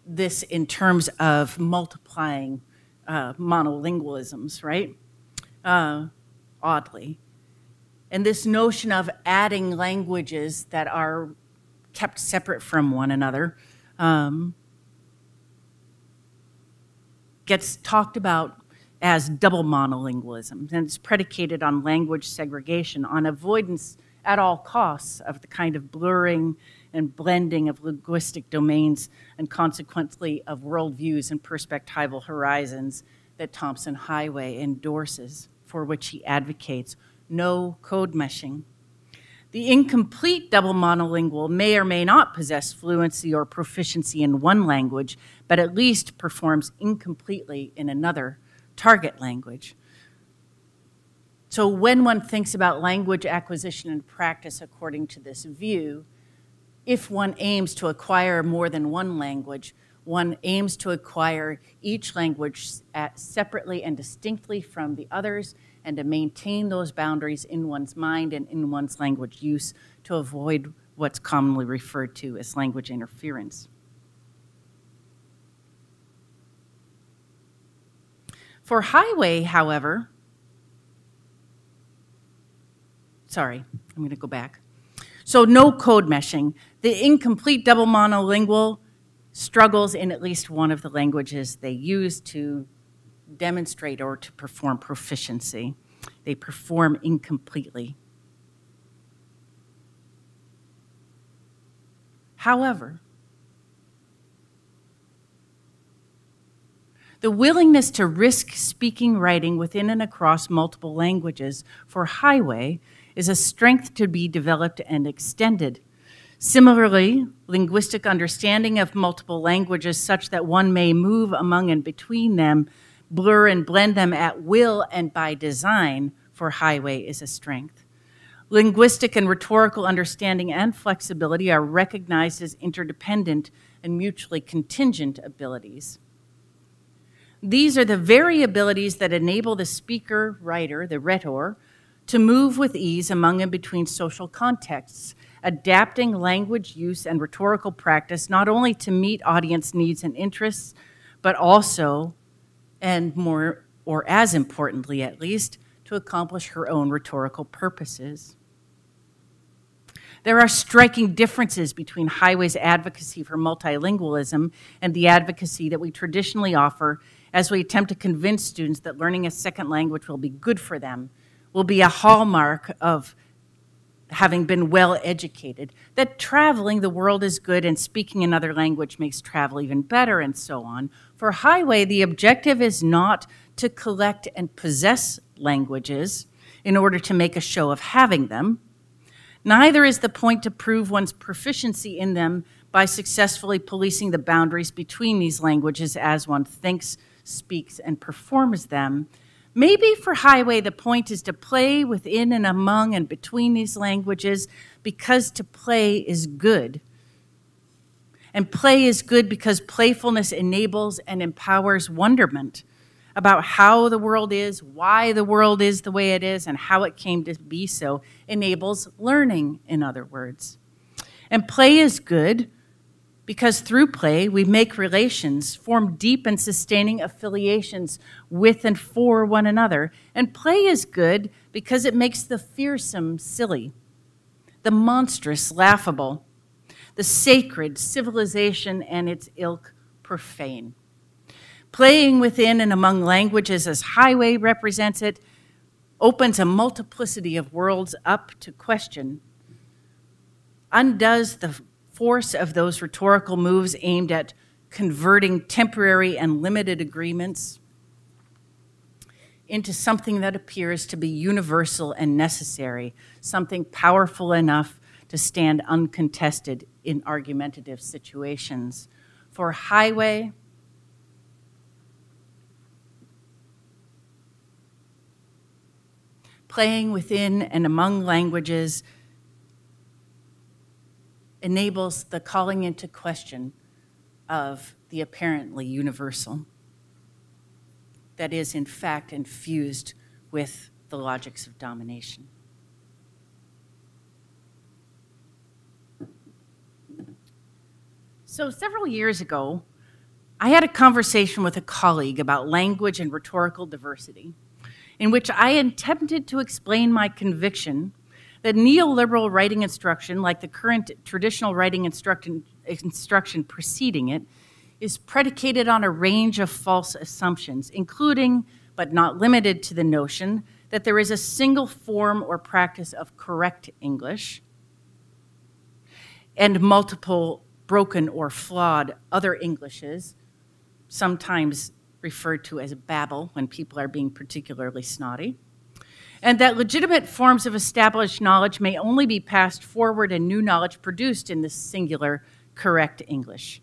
B: this in terms of multiplying monolingualisms, right? Oddly. And this notion of adding languages that are kept separate from one another gets talked about as double monolingualism, and it's predicated on language segregation, on avoidance at all costs of the kind of blurring and blending of linguistic domains and consequently of worldviews and perspectival horizons that Thompson Highway endorses, for which he advocates no code meshing. The incomplete double monolingual may or may not possess fluency or proficiency in one language, but at least performs incompletely in another target language. So when one thinks about language acquisition and practice according to this view, if one aims to acquire more than one language, one aims to acquire each language separately and distinctly from the others, and to maintain those boundaries in one's mind and in one's language use to avoid what's commonly referred to as language interference. For Highway, however, sorry, I'm going to go back. So no code meshing. The incomplete double monolingual struggles in at least one of the languages they use to demonstrate or to perform proficiency. They perform incompletely. However, the willingness to risk speaking writing within and across multiple languages for Highway is a strength to be developed and extended. Similarly, linguistic understanding of multiple languages such that one may move among and between them, blur and blend them at will and by design for Highway is a strength. Linguistic and rhetorical understanding and flexibility are recognized as interdependent and mutually contingent abilities. These are the very abilities that enable the speaker, writer, the rhetor, to move with ease among and between social contexts, adapting language use and rhetorical practice not only to meet audience needs and interests, but also, and more, or as importantly at least, to accomplish her own rhetorical purposes. There are striking differences between Highway's advocacy for multilingualism and the advocacy that we traditionally offer as we attempt to convince students that learning a second language will be good for them, will be a hallmark of having been well educated, that traveling the world is good and speaking another language makes travel even better, and so on. For Highway, the objective is not to collect and possess languages in order to make a show of having them. Neither is the point to prove one's proficiency in them by successfully policing the boundaries between these languages as one thinks, speaks, and performs them. Maybe for Highway, the point is to play within and among and between these languages because to play is good. And play is good because playfulness enables and empowers wonderment about how the world is, why the world is the way it is, and how it came to be so. Enables learning, in other words. And play is good because through play, we make relations, form deep and sustaining affiliations with and for one another. And play is good because it makes the fearsome silly, the monstrous laughable, the sacred civilization and its ilk profane. Playing within and among languages as Highway represents it opens a multiplicity of worlds up to question, undoes the force of those rhetorical moves aimed at converting temporary and limited agreements into something that appears to be universal and necessary, something powerful enough to stand uncontested in argumentative situations. For Highway, playing within and among languages enables the calling into question of the apparently universal. that is in fact infused with the logics of domination. So several years ago, I had a conversation with a colleague about language and rhetorical diversity, in which I attempted to explain my conviction that neoliberal writing instruction, like the current traditional writing instruction preceding it, is predicated on a range of false assumptions, including, but not limited to, the notion that there is a single form or practice of correct English and multiple broken or flawed other Englishes, sometimes referred to as babble when people are being particularly snotty, and that legitimate forms of established knowledge may only be passed forward and new knowledge produced in this singular correct English.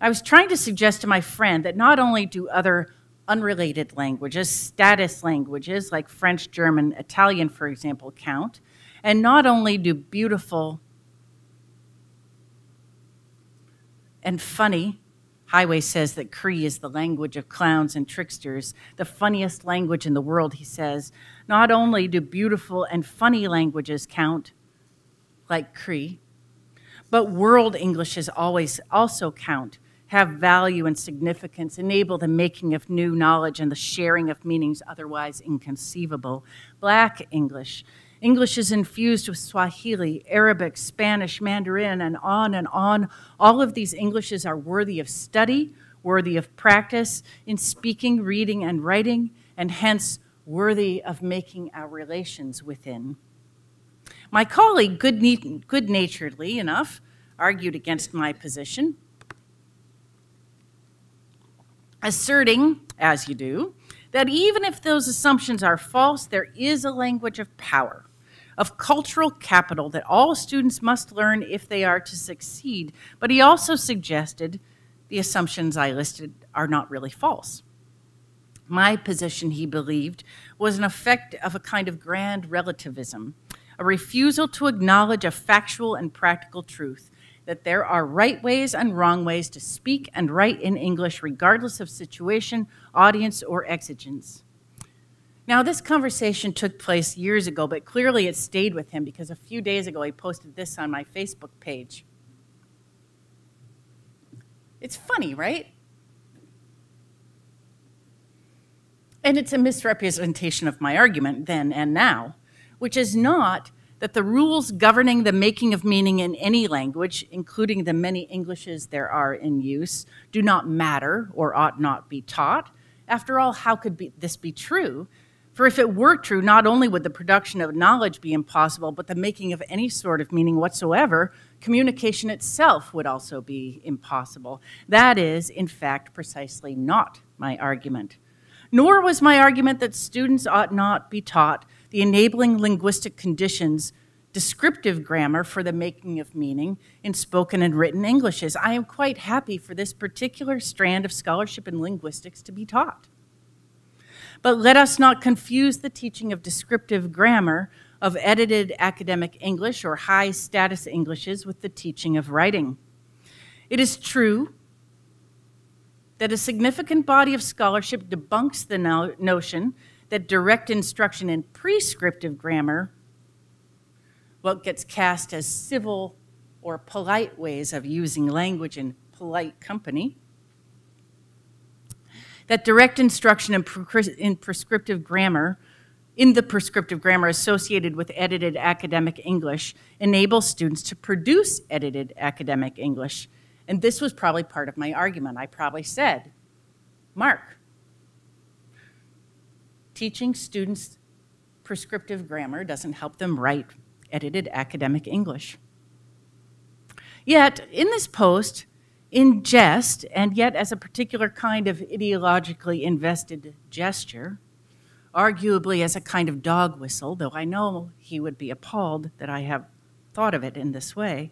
B: I was trying to suggest to my friend that not only do other unrelated languages, status languages like French, German, Italian, for example, count, and not only do beautiful and funny, Highway says that Cree is the language of clowns and tricksters, the funniest language in the world, he says. Not only do beautiful and funny languages count, like Cree, but world Englishes always also count, have value and significance, enable the making of new knowledge and the sharing of meanings otherwise inconceivable. Black English, English is infused with Swahili, Arabic, Spanish, Mandarin, and on and on. All of these Englishes are worthy of study, worthy of practice in speaking, reading, and writing, and hence worthy of making our relations within. My colleague, good-naturedly enough, argued against my position, asserting, as you do, that even if those assumptions are false, there is a language of power, of cultural capital that all students must learn if they are to succeed. But he also suggested the assumptions I listed are not really false. My position, he believed, was an effect of a kind of grand relativism, a refusal to acknowledge a factual and practical truth, that there are right ways and wrong ways to speak and write in English regardless of situation, audience, or exigence. Now, this conversation took place years ago, but clearly it stayed with him because a few days ago he posted this on my Facebook page. It's funny, right? And it's a misrepresentation of my argument then and now, which is not that the rules governing the making of meaning in any language, including the many Englishes there are in use, do not matter or ought not be taught. After all, how could this be true? For if it were true, not only would the production of knowledge be impossible, but the making of any sort of meaning whatsoever, communication itself would also be impossible. That is, in fact, precisely not my argument. Nor was my argument that students ought not be taught the enabling linguistic conditions, descriptive grammar for the making of meaning in spoken and written Englishes. I am quite happy for this particular strand of scholarship in linguistics to be taught. But let us not confuse the teaching of descriptive grammar, of edited academic English or high-status Englishes with the teaching of writing. It is true that a significant body of scholarship debunks the notion that direct instruction in prescriptive grammar, what gets cast as civil or polite ways of using language in polite company, that direct instruction in prescriptive grammar, in the prescriptive grammar associated with edited academic English, enables students to produce edited academic English. And this was probably part of my argument. I probably said, Mark, teaching students prescriptive grammar doesn't help them write edited academic English. Yet, in this post, in jest, and yet as a particular kind of ideologically invested gesture, arguably as a kind of dog whistle, though I know he would be appalled that I have thought of it in this way,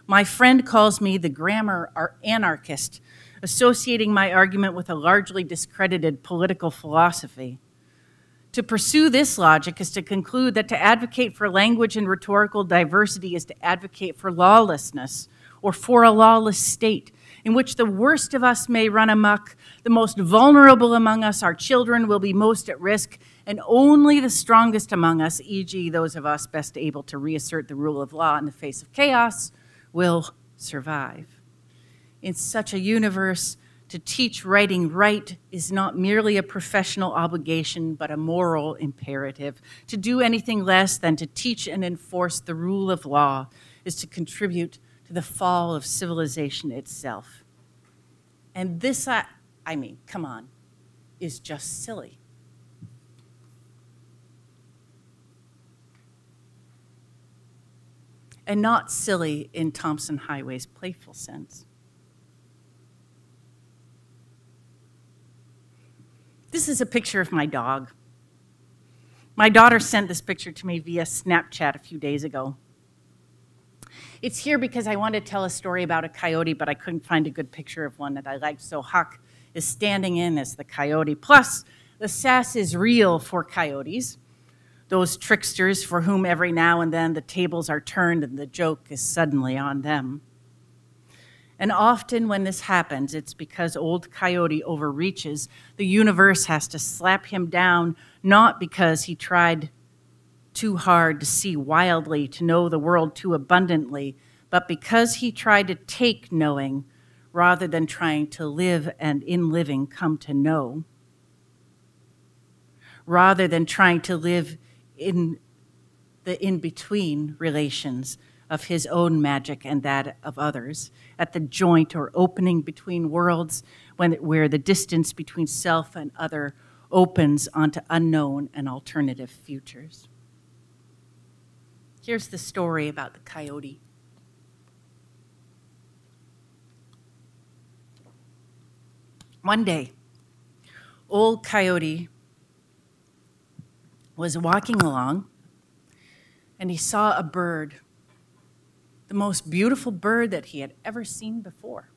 B: my friend calls me the grammar anarchist, associating my argument with a largely discredited political philosophy. To pursue this logic is to conclude that to advocate for language and rhetorical diversity is to advocate for lawlessness or for a lawless state, in which the worst of us may run amok, the most vulnerable among us, our children, will be most at risk, and only the strongest among us, e.g. those of us best able to reassert the rule of law in the face of chaos, will survive. In such a universe, to teach writing right is not merely a professional obligation, but a moral imperative. To do anything less than to teach and enforce the rule of law is to contribute to the fall of civilization itself. And this, I mean, come on, is just silly. And not silly in Thompson Highway's playful sense. This is a picture of my dog. My daughter sent this picture to me via Snapchat a few days ago. It's here because I wanted to tell a story about a coyote, but I couldn't find a good picture of one that I liked, so Huck is standing in as the coyote. Plus, the sass is real for coyotes, those tricksters for whom every now and then the tables are turned and the joke is suddenly on them. And often when this happens, it's because old coyote overreaches. The universe has to slap him down, not because he tried too hard to see wildly, to know the world too abundantly, but because he tried to take knowing rather than trying to live and in living come to know. Rather than trying to live in the in-between relations of his own magic and that of others, at the joint or opening between worlds where the distance between self and other opens onto unknown and alternative futures. Here's the story about the coyote. One day, old coyote was walking along and he saw a bird, the most beautiful bird that he had ever seen before.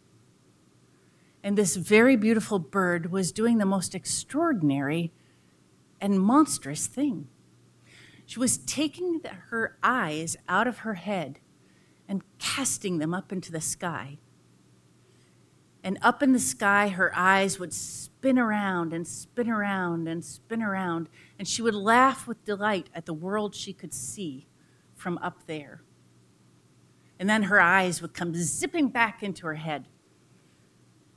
B: And this very beautiful bird was doing the most extraordinary and monstrous thing. She was taking her eyes out of her head and casting them up into the sky. And up in the sky, her eyes would spin around and spin around and spin around, and she would laugh with delight at the world she could see from up there. And then her eyes would come zipping back into her head,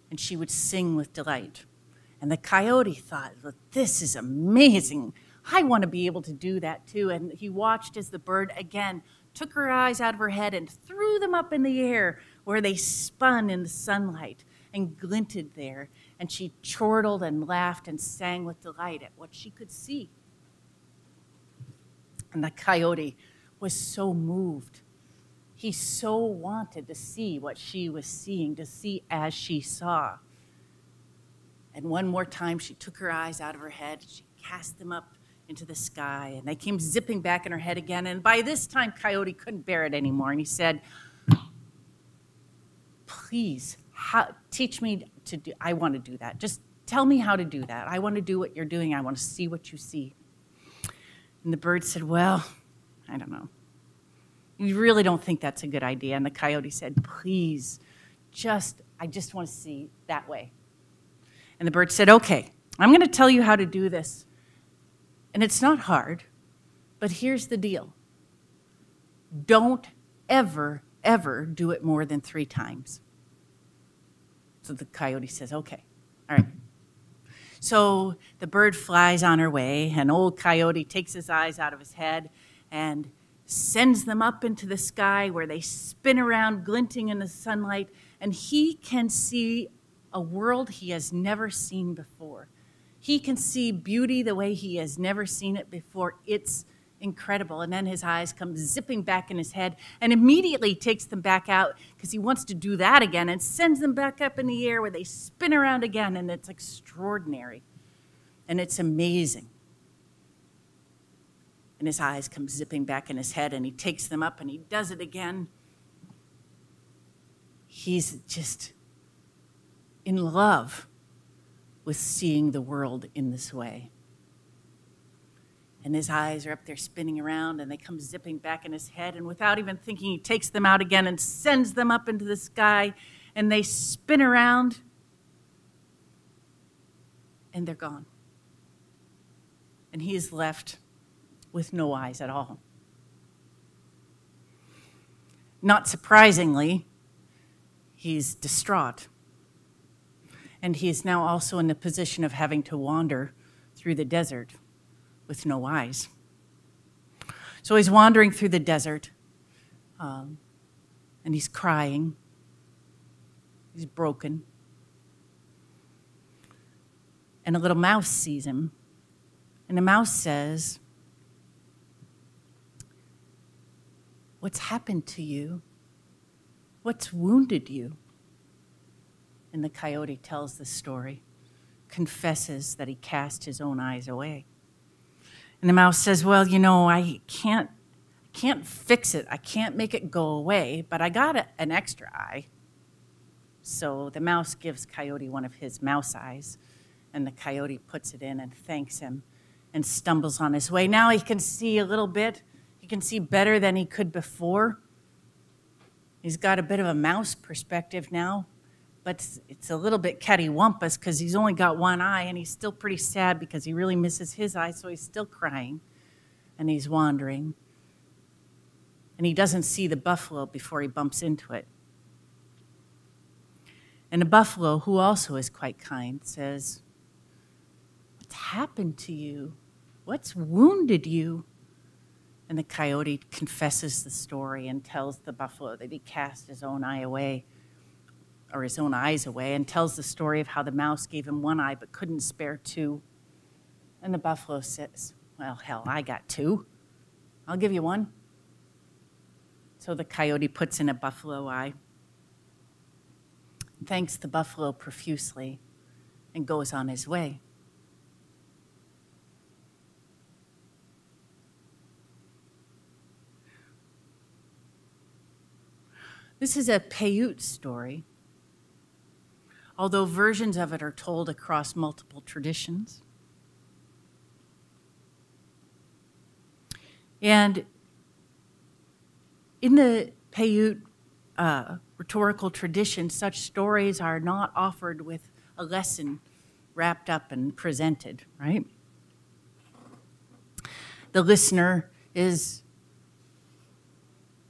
B: and she would sing with delight. And the coyote thought, well, this is amazing. I want to be able to do that too. And he watched as the bird again took her eyes out of her head and threw them up in the air where they spun in the sunlight and glinted there. And she chortled and laughed and sang with delight at what she could see. And the coyote was so moved. He so wanted to see what she was seeing, to see as she saw. And one more time, she took her eyes out of her head, and she cast them up into the sky, and they came zipping back in her head again. And by this time, Coyote couldn't bear it anymore, and he said, please, teach me to do, I want to do that. Just tell me how to do that. I want to do what you're doing. I want to see what you see. And the bird said, well, I don't know. You really don't think that's a good idea? And the coyote said, please, I just want to see that way. And the bird said, okay, I'm going to tell you how to do this. And it's not hard, but here's the deal. Don't ever, ever do it more than 3 times. So the coyote says, okay, all right. So the bird flies on her way, and old coyote takes his eyes out of his head and sends them up into the sky where they spin around, glinting in the sunlight, and he can see a world he has never seen before. He can see beauty the way he has never seen it before. It's incredible. And then his eyes come zipping back in his head and immediately takes them back out because he wants to do that again and sends them back up in the air where they spin around again, and it's extraordinary. And it's amazing. And his eyes come zipping back in his head, and he takes them up and he does it again. He's just in love with seeing the world in this way. And his eyes are up there spinning around, and they come zipping back in his head, and without even thinking, he takes them out again and sends them up into the sky, and they spin around, and they're gone. And he is left with no eyes at all. Not surprisingly, he's distraught. And he is now also in the position of having to wander through the desert with no eyes. So he's wandering through the desert, and he's crying. He's broken. And a little mouse sees him. And the mouse says, "What's happened to you? What's wounded you?" And the coyote tells the story, confesses that he cast his own eyes away. And the mouse says, "Well, you know, I can't fix it. I can't make it go away, but I got an extra eye." So the mouse gives Coyote one of his mouse eyes, and the coyote puts it in and thanks him and stumbles on his way. Now he can see a little bit. He can see better than he could before. He's got a bit of a mouse perspective now, but it's a little bit cattywampus because he's only got one eye, and he's still pretty sad because he really misses his eye, so he's still crying, and he's wandering. And he doesn't see the buffalo before he bumps into it. And the buffalo, who also is quite kind, says, "What's happened to you? What's wounded you?" And the coyote confesses the story and tells the buffalo that he cast his own eye away, or his own eyes away, and tells the story of how the mouse gave him one eye but couldn't spare two. And the buffalo says, "Well, hell, I got two. I'll give you one." So the coyote puts in a buffalo eye, thanks the buffalo profusely, and goes on his way. This is a Paiute story, although versions of it are told across multiple traditions. And in the Paiute rhetorical tradition, such stories are not offered with a lesson wrapped up and presented, right? The listener is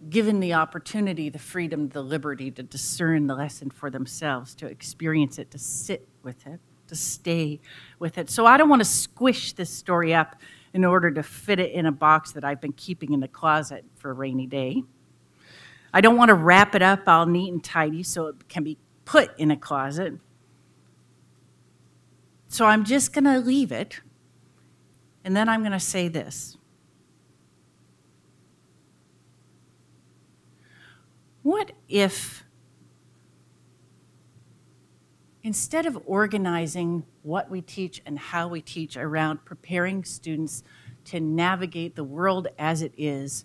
B: given the opportunity, the freedom, the liberty to discern the lesson for themselves, to experience it, to sit with it, to stay with it. So I don't want to squish this story up in order to fit it in a box that I've been keeping in the closet for a rainy day. I don't want to wrap it up all neat and tidy so it can be put in a closet. So I'm just going to leave it, and then I'm going to say this. What if, instead of organizing what we teach and how we teach around preparing students to navigate the world as it is,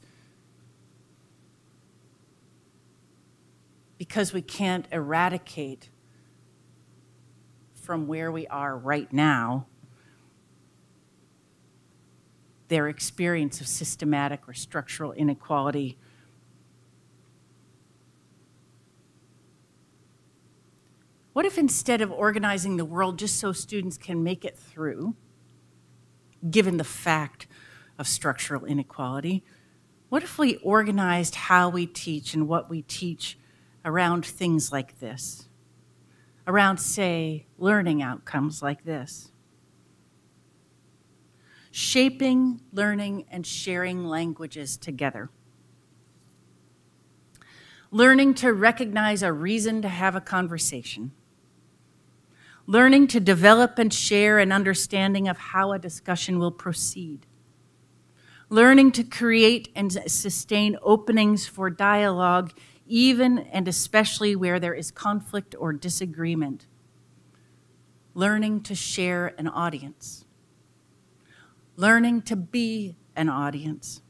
B: because we can't eradicate from where we are right now their experience of systematic or structural inequality, what if instead of organizing the world just so students can make it through, given the fact of structural inequality, what if we organized how we teach and what we teach around things like this, around, say, learning outcomes like this? Shaping, learning, and sharing languages together. Learning to recognize a reason to have a conversation. Learning to develop and share an understanding of how a discussion will proceed. Learning to create and sustain openings for dialogue, even and especially where there is conflict or disagreement. Learning to share an audience. Learning to be an audience.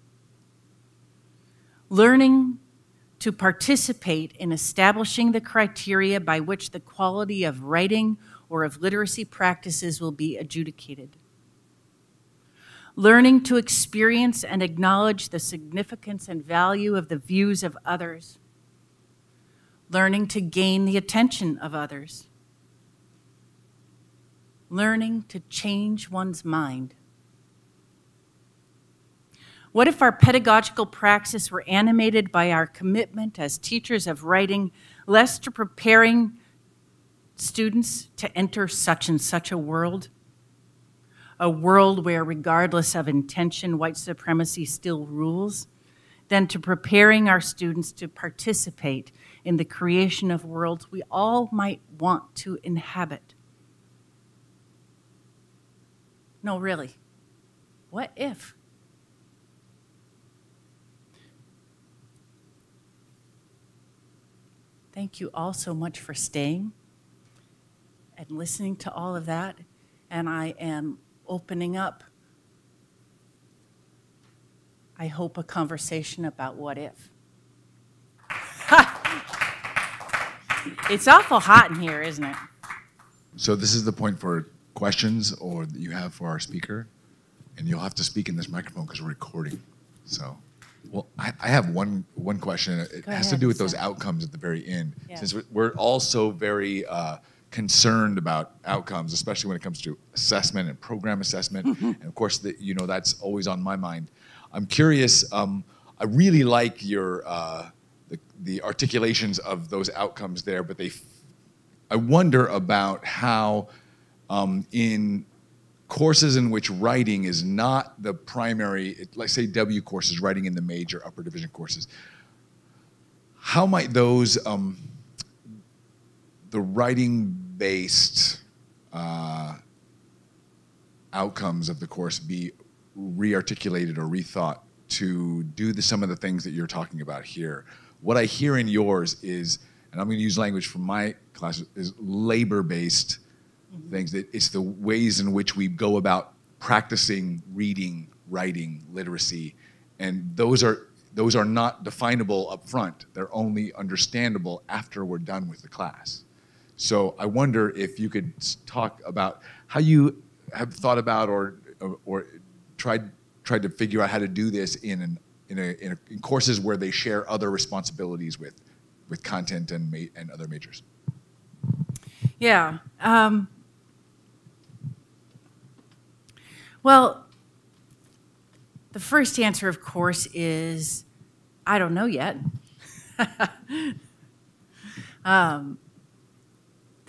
B: Learning to participate in establishing the criteria by which the quality of writing or of literacy practices will be adjudicated. Learning to experience and acknowledge the significance and value of the views of others. learning to gain the attention of others, learning to change one's mind. What if our pedagogical praxis were animated by our commitment as teachers of writing, less to preparing students to enter such and such a world where, regardless of intention, white supremacy still rules, than to preparing our students to participate in the creation of worlds we all might want to inhabit? No, really. What if? Thank you all so much for staying and listening to all of that. And I am opening up, I hope, a conversation about what if. It's awful hot in here, isn't it?
C: So this is the point for questions or that you have for our speaker, and you'll have to speak in this microphone because we're recording. So, well, I have one question. It has to do with those outcomes at the very end. Yeah. Since we're all so very concerned about outcomes, especially when it comes to assessment and program assessment, and of course, that's always on my mind. I'm curious. I really like your the articulations of those outcomes there, but I wonder about how in courses in which writing is not the primary, let's say W courses, writing in the major upper division courses, how might those, the writing-based outcomes of the course be re-articulated or rethought to do some of the things that you're talking about here? What I hear in yours is, and I'm going to use language from my class, is labor-based things. That it's the ways in which we go about practicing reading, writing, literacy, and those are not definable up front. They're only understandable after we're done with the class. So I wonder if you could talk about how you have thought about or tried to figure out how to do this in courses where they share other responsibilities with content and other majors.
B: Yeah. Well, the first answer, of course, is I don't know yet. The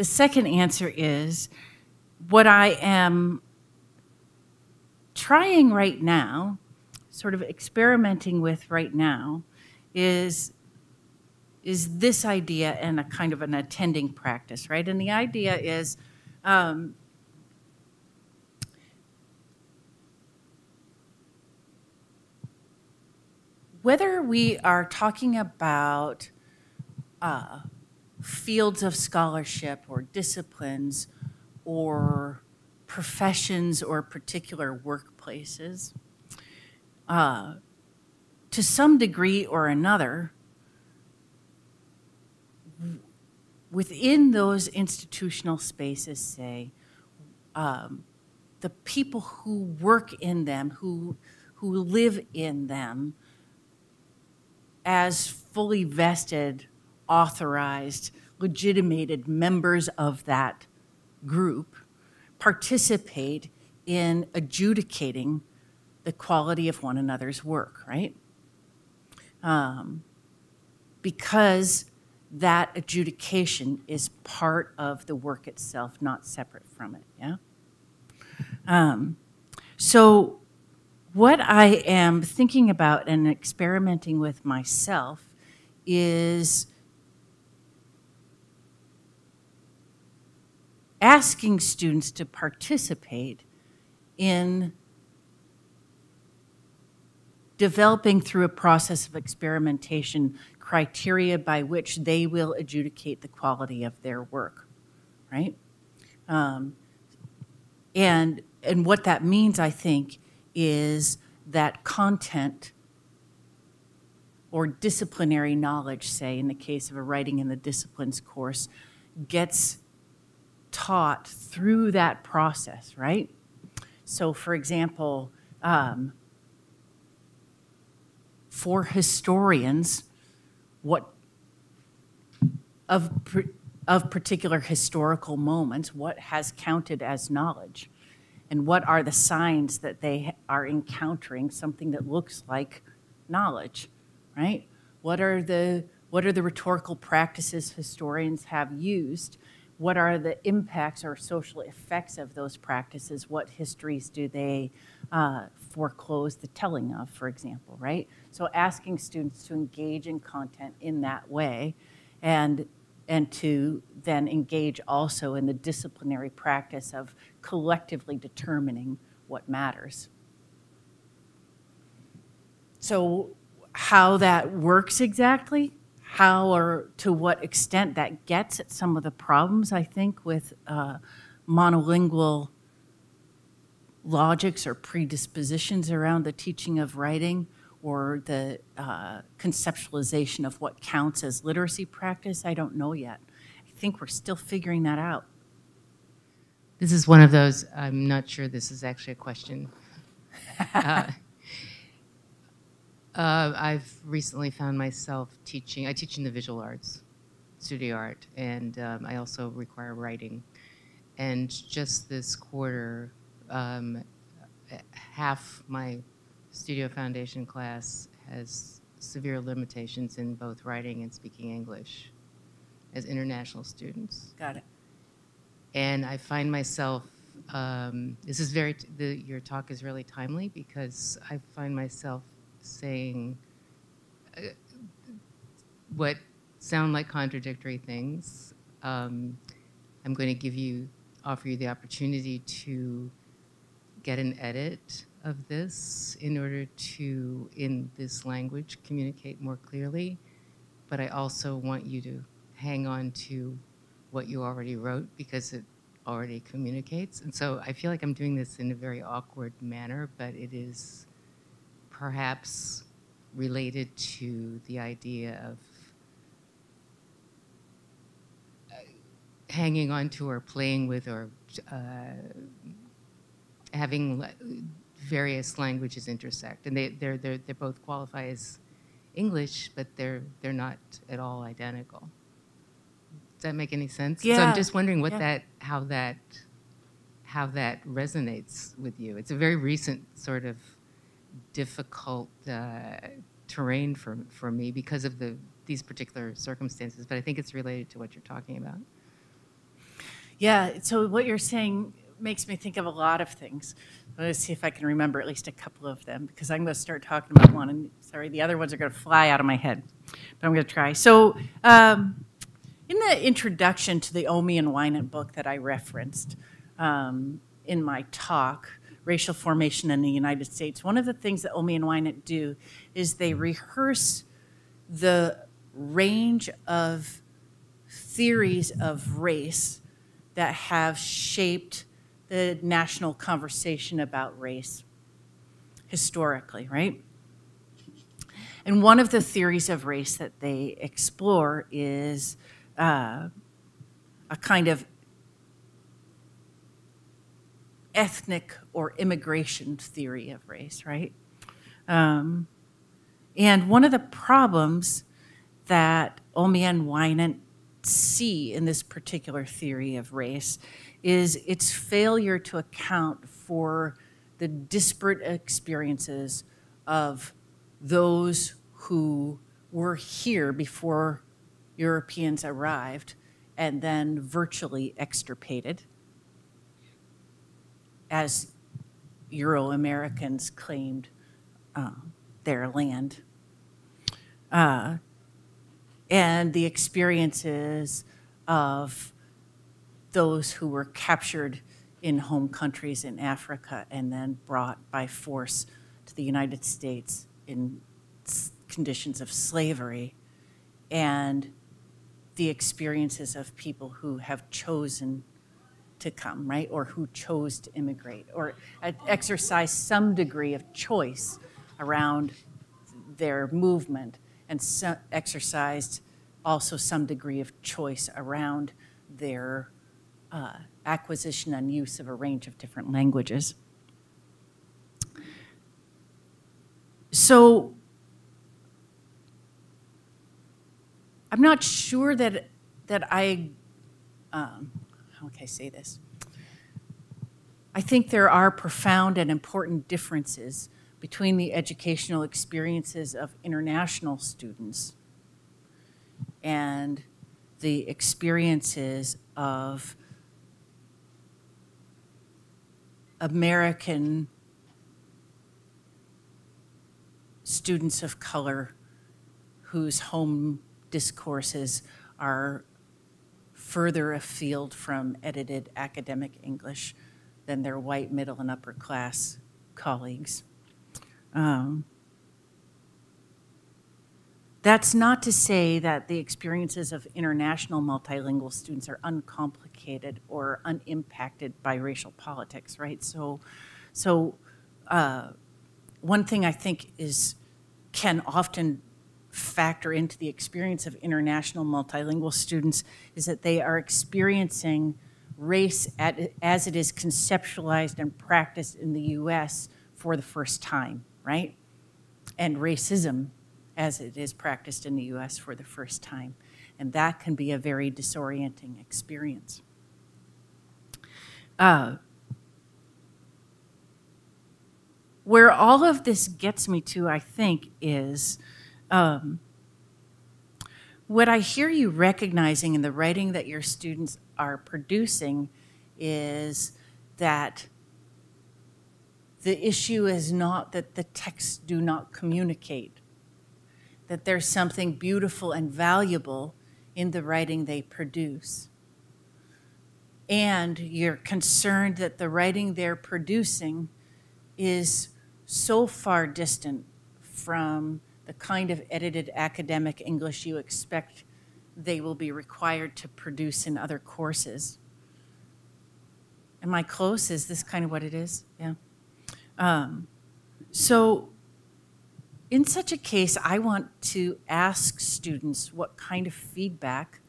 B: second answer is what I am trying right now, sort of experimenting with right now, is this idea and a kind of an attending practice, right? And the idea is whether we are talking about fields of scholarship or disciplines or professions or particular workplaces, to some degree or another, within those institutional spaces, say, the people who work in them, who live in them, as fully vested, authorized, legitimated members of that group, participate in adjudicating the quality of one another's work, right? Because that adjudication is part of the work itself, not separate from it, yeah? So what I am thinking about and experimenting with myself is asking students to participate in developing through a process of experimentation criteria by which they will adjudicate the quality of their work, right? And what that means, I think, is that content or disciplinary knowledge, say, in the case of a writing in the disciplines course, gets taught through that process, right? So, for example, for historians, what of particular historical moments, what has counted as knowledge, and what are the signs that they are encountering something that looks like knowledge, right? What are the rhetorical practices historians have used? What are the impacts or social effects of those practices? What histories do they foreclose the telling of, for example, right? So asking students to engage in content in that way, and to then engage also in the disciplinary practice of collectively determining what matters. So how that works exactly, how or to what extent that gets at some of the problems, I think, with monolingual logics or predispositions around the teaching of writing, or the conceptualization of what counts as literacy practice, I don't know yet. I think we're still figuring that out.
D: This is one of those, I'm not sure this is actually a question. I've recently found myself teaching, I teach in the visual arts, studio art, and I also require writing. And just this quarter, half my Studio Foundation class has severe limitations in both writing and speaking English as international students.
B: Got it.
D: And I find myself, this is your talk is really timely, because I find myself saying what sound like contradictory things. I'm going to offer you the opportunity to get an edit of this in order to, in this language, communicate more clearly. But I also want you to hang on to what you already wrote, because it already communicates. And so I feel like I'm doing this in a very awkward manner, but it is perhaps related to the idea of hanging on to or playing with or having various languages intersect, and they both qualify as English, but they're not at all identical. Does that make any sense?
B: Yeah.
D: So I'm just wondering what
B: Yeah.
D: how that resonates with you. It's a very recent sort of difficult terrain for me because of these particular circumstances, but I think it's related to what you're talking about.
B: Yeah, so what you're saying makes me think of a lot of things. Let's see if I can remember at least a couple of them, because I'm going to start talking about one, and sorry, the other ones are going to fly out of my head, but I'm going to try. So in the introduction to the Omi and Wynant book that I referenced in my talk, Racial Formation in the United States, one of the things that Omi and Wynant do is they rehearse the range of theories of race that have shaped the national conversation about race historically, right? And one of the theories of race that they explore is a kind of ethnic or immigration theory of race, right? And one of the problems that Omi and Wynant see in this particular theory of race is its failure to account for the disparate experiences of those who were here before Europeans arrived and then virtually extirpated as Euro-Americans claimed their land. And the experiences of those who were captured in home countries in Africa and then brought by force to the United States in conditions of slavery, and the experiences of people who have chosen to come, right, or who chose to immigrate, or exercise some degree of choice around their movement, and exercised also some degree of choice around their acquisition and use of a range of different languages. So I'm not sure that how can I say this? I think there are profound and important differences between the educational experiences of international students and the experiences of American students of color whose home discourses are further afield from edited academic English than their white middle and upper class colleagues. That's not to say that the experiences of international multilingual students are uncomplicated or unimpacted by racial politics, right? So one thing I think can often factor into the experience of international multilingual students is that they are experiencing race as it is conceptualized and practiced in the US for the first time, right? And racism as it is practiced in the US for the first time. And that can be a very disorienting experience. Where all of this gets me to, I think, is what I hear you recognizing in the writing that your students are producing is that the issue is not that the texts do not communicate, that there's something beautiful and valuable in the writing they produce. And you're concerned that the writing they're producing is so far distant from the kind of edited academic English you expect they will be required to produce in other courses. Am I close? Is this kind of what it is? Yeah. So in such a case, I want to ask students what kind of feedback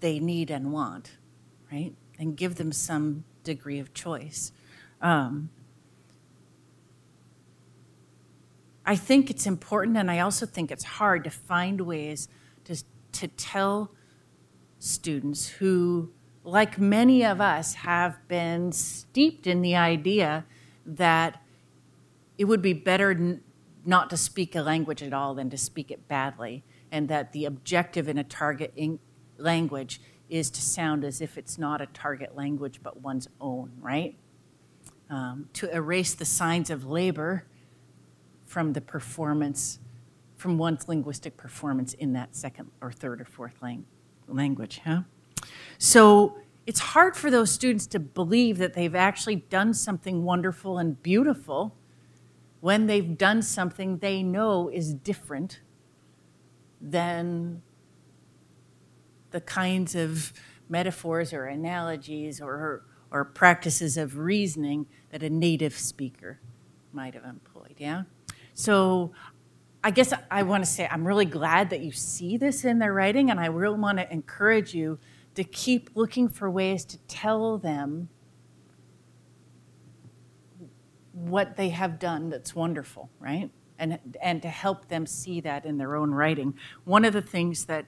B: they need and want, right? And give them some degree of choice. I think it's important, and I also think it's hard to find ways to tell students who, like many of us, have been steeped in the idea that it would be better not to speak a language at all than to speak it badly, and that the objective in a target language is to sound as if it's not a target language but one's own, right? To erase the signs of labor from the performance, from one's linguistic performance in that second or third or fourth language, huh? So it's hard for those students to believe that they've actually done something wonderful and beautiful when they've done something they know is different than the kinds of metaphors or analogies or practices of reasoning that a native speaker might have employed, yeah? So I guess I want to say I'm really glad that you see this in their writing, and I really want to encourage you to keep looking for ways to tell them what they have done that's wonderful, right? And to help them see that in their own writing. One of the things that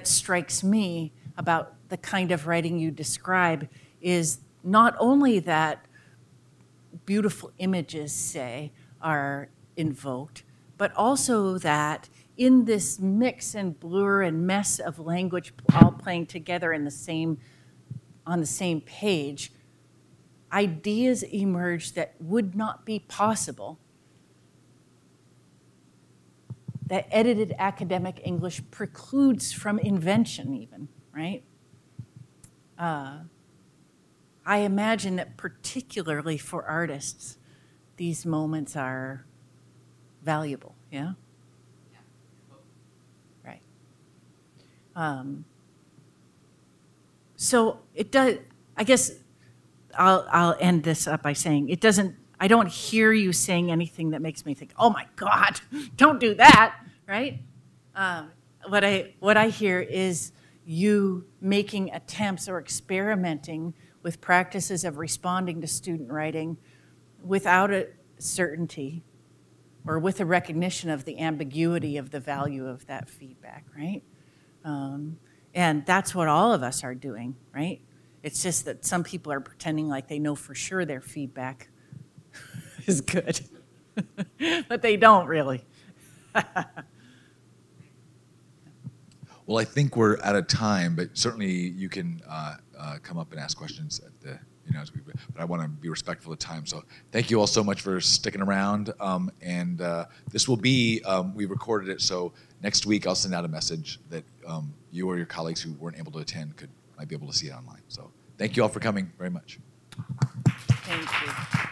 B: strikes me about the kind of writing you describe is not only that beautiful images, say, are invoked, but also that in this mix and blur and mess of language all playing together in on the same page, ideas emerge that would not be possible, that edited academic English precludes from invention even, right? I imagine that particularly for artists, these moments are valuable, yeah? Right. So it does, I guess I'll end this up by saying I don't hear you saying anything that makes me think, oh my God, don't do that, right? What I hear is you making attempts or experimenting with practices of responding to student writing without a certainty or with a recognition of the ambiguity of the value of that feedback, right? And that's what all of us are doing, right? It's just that some people are pretending like they know for sure their feedback is good, but they don't really.
C: Well, I think we're out of time, but certainly you can come up and ask questions at the, as we, but I want to be respectful of time. So thank you all so much for sticking around. And this will be, we recorded it, so next week I'll send out a message that you or your colleagues who weren't able to attend might be able to see it online. So thank you all for coming very much.
B: Thank you.